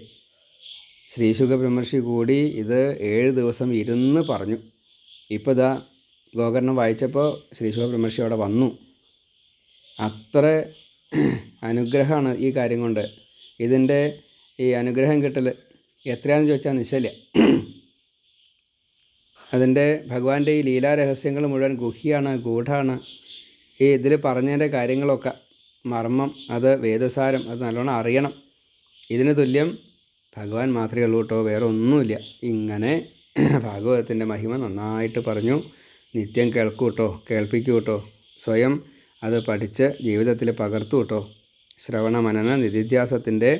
ശ്രീശുക ബ്രഹ്മർഷി കൂടി ഇത് 7 ദിവസം ഇരുന്ന് പറഞ്ഞു. ഇപ്പോൾ ഇതാ ഗോകർണം വായിച്ചപ്പോൾ ശ്രീശുക ബ്രഹ്മർഷി അവിടെ വന്നു. അത്ര അനുഗ്രഹമാണ് ഈ കാര്യം കൊണ്ട്. ഇതിൻ്റെ ഈ അനുഗ്രഹം കിട്ടൽ എത്രയാണെന്ന് ചോദിച്ചാൽ നിശ്ചയില്ല. അതിൻ്റെ ഭഗവാന്റെ ഈ ലീലാരഹസ്യങ്ങൾ മുഴുവൻ ഗുഹ്യാണ്, ഗൂഢാണ്. ഈ ഇതിൽ പറഞ്ഞതിൻ്റെ കാര്യങ്ങളൊക്കെ മർമ്മം, അത് വേദസാരം, അത് നല്ലോണം അറിയണം. ഇതിന് തുല്യം ഭഗവാൻ മാത്രമേ ഉള്ളൂ കേട്ടോ, വേറെ ഒന്നുമില്ല. ഇങ്ങനെ ഭാഗവതത്തിൻ്റെ മഹിമ നന്നായിട്ട് പറഞ്ഞു. നിത്യം കേൾക്കൂ കേട്ടോ, കേൾപ്പിക്കൂ കേട്ടോ, സ്വയം അത് പഠിച്ച് ജീവിതത്തിൽ പകർത്തു കേട്ടോ. ശ്രവണ മനന നിധിധ്യാസത്തിൻ്റെ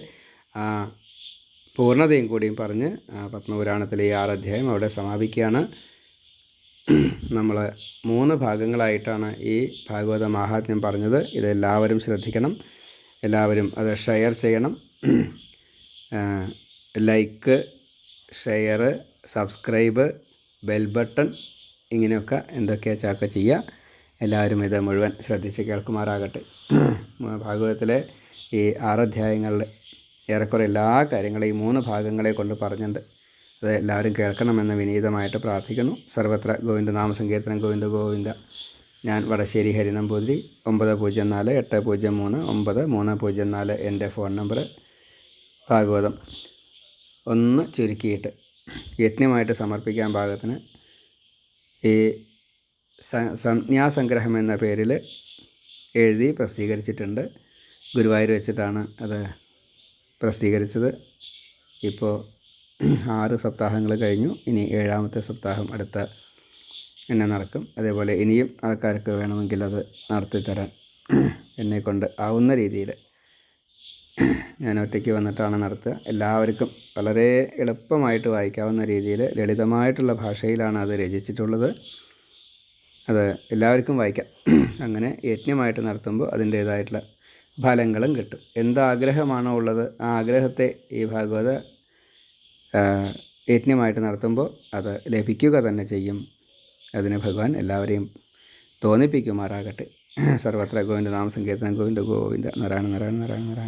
പൂർണ്ണതയും കൂടിയും പറഞ്ഞ് പത്മപുരാണത്തിലെ ഈ 6 അധ്യായം അവിടെ സമാപിക്കുകയാണ്. നമ്മൾ 3 ഭാഗങ്ങളായിട്ടാണ് ഈ ഭാഗവത മാഹാത്മ്യം പറഞ്ഞത്. ഇതെല്ലാവരും ശ്രദ്ധിക്കണം, എല്ലാവരും അത് ഷെയർ ചെയ്യണം. Like, share, subscribe, bell button, ഇങ്ങനെയൊക്കെ എന്തൊക്കെയാ ചാക്ക ചെയ്യുക. എല്ലാവരും ഇത് മുഴുവൻ ശ്രദ്ധിച്ച് കേൾക്കുമാറാകട്ടെ. ഭാഗവതത്തിലെ ഈ 6 അധ്യായങ്ങളിൽ ഏറെക്കുറെ എല്ലാ കാര്യങ്ങളും ഈ 3 ഭാഗങ്ങളെ കൊണ്ട് പറഞ്ഞിട്ടുണ്ട്. അത് എല്ലാവരും കേൾക്കണമെന്ന് വിനീതമായിട്ട് പ്രാർത്ഥിക്കുന്നു. സർവത്ര ഗോവിന്ദ നാമസങ്കീർത്തനം, ഗോവിന്ദ ഗോവിന്ദ. ഞാൻ വടശ്ശേരി ഹരിനമ്പൂതിരി. 9048039304 എൻ്റെ ഫോൺ നമ്പർ. ഭാഗവതം ഒന്ന് ചുരുക്കിയിട്ട് യജ്ഞമായിട്ട് സമർപ്പിക്കാൻ പാകത്തിന് ഈ സംജ്ഞാസംഗ്രഹം എന്ന പേരിൽ എഴുതി പ്രസിദ്ധീകരിച്ചിട്ടുണ്ട്. ഗുരുവായൂർ വെച്ചിട്ടാണ് അത് പ്രസിദ്ധീകരിച്ചത്. ഇപ്പോൾ 6 സപ്താഹങ്ങൾ കഴിഞ്ഞു. ഇനി 7ാമത്തെ സപ്താഹം അടുത്ത എന്നെ നടക്കും. അതേപോലെ ഇനിയും ആൾക്കാർക്ക് വേണമെങ്കിൽ അത് നടത്തിത്തരാൻ എന്നെക്കൊണ്ട് ആവുന്ന രീതിയിൽ ഞാൻ ഒറ്റയ്ക്ക് വന്നിട്ടാണ് നടത്തുക. എല്ലാവർക്കും വളരെ എളുപ്പമായിട്ട് വായിക്കാവുന്ന രീതിയിൽ ലളിതമായിട്ടുള്ള ഭാഷയിലാണ് അത് രചിച്ചിട്ടുള്ളത്. അത് എല്ലാവർക്കും വായിക്കാം. അങ്ങനെ യജ്ഞമായിട്ട് നടത്തുമ്പോൾ അതിൻ്റേതായിട്ടുള്ള ഫലങ്ങളും കിട്ടും. എന്താഗ്രഹമാണോ ഉള്ളത് ആ ആഗ്രഹത്തെ ഈ ഭാഗവത യജ്ഞമായിട്ട് നടത്തുമ്പോൾ അത് ലഭിക്കുക തന്നെ ചെയ്യും. അതിന് ഭഗവാൻ എല്ലാവരെയും തോന്നിപ്പിക്കുമാറാകട്ടെ. സർവത്ര ഗോവിന്ദ നാമസങ്കീർത്തനം, ഗോവിന്ദ ഗോവിന്ദ. നാരായണ നാരായണ നാരായണ നാരായണ.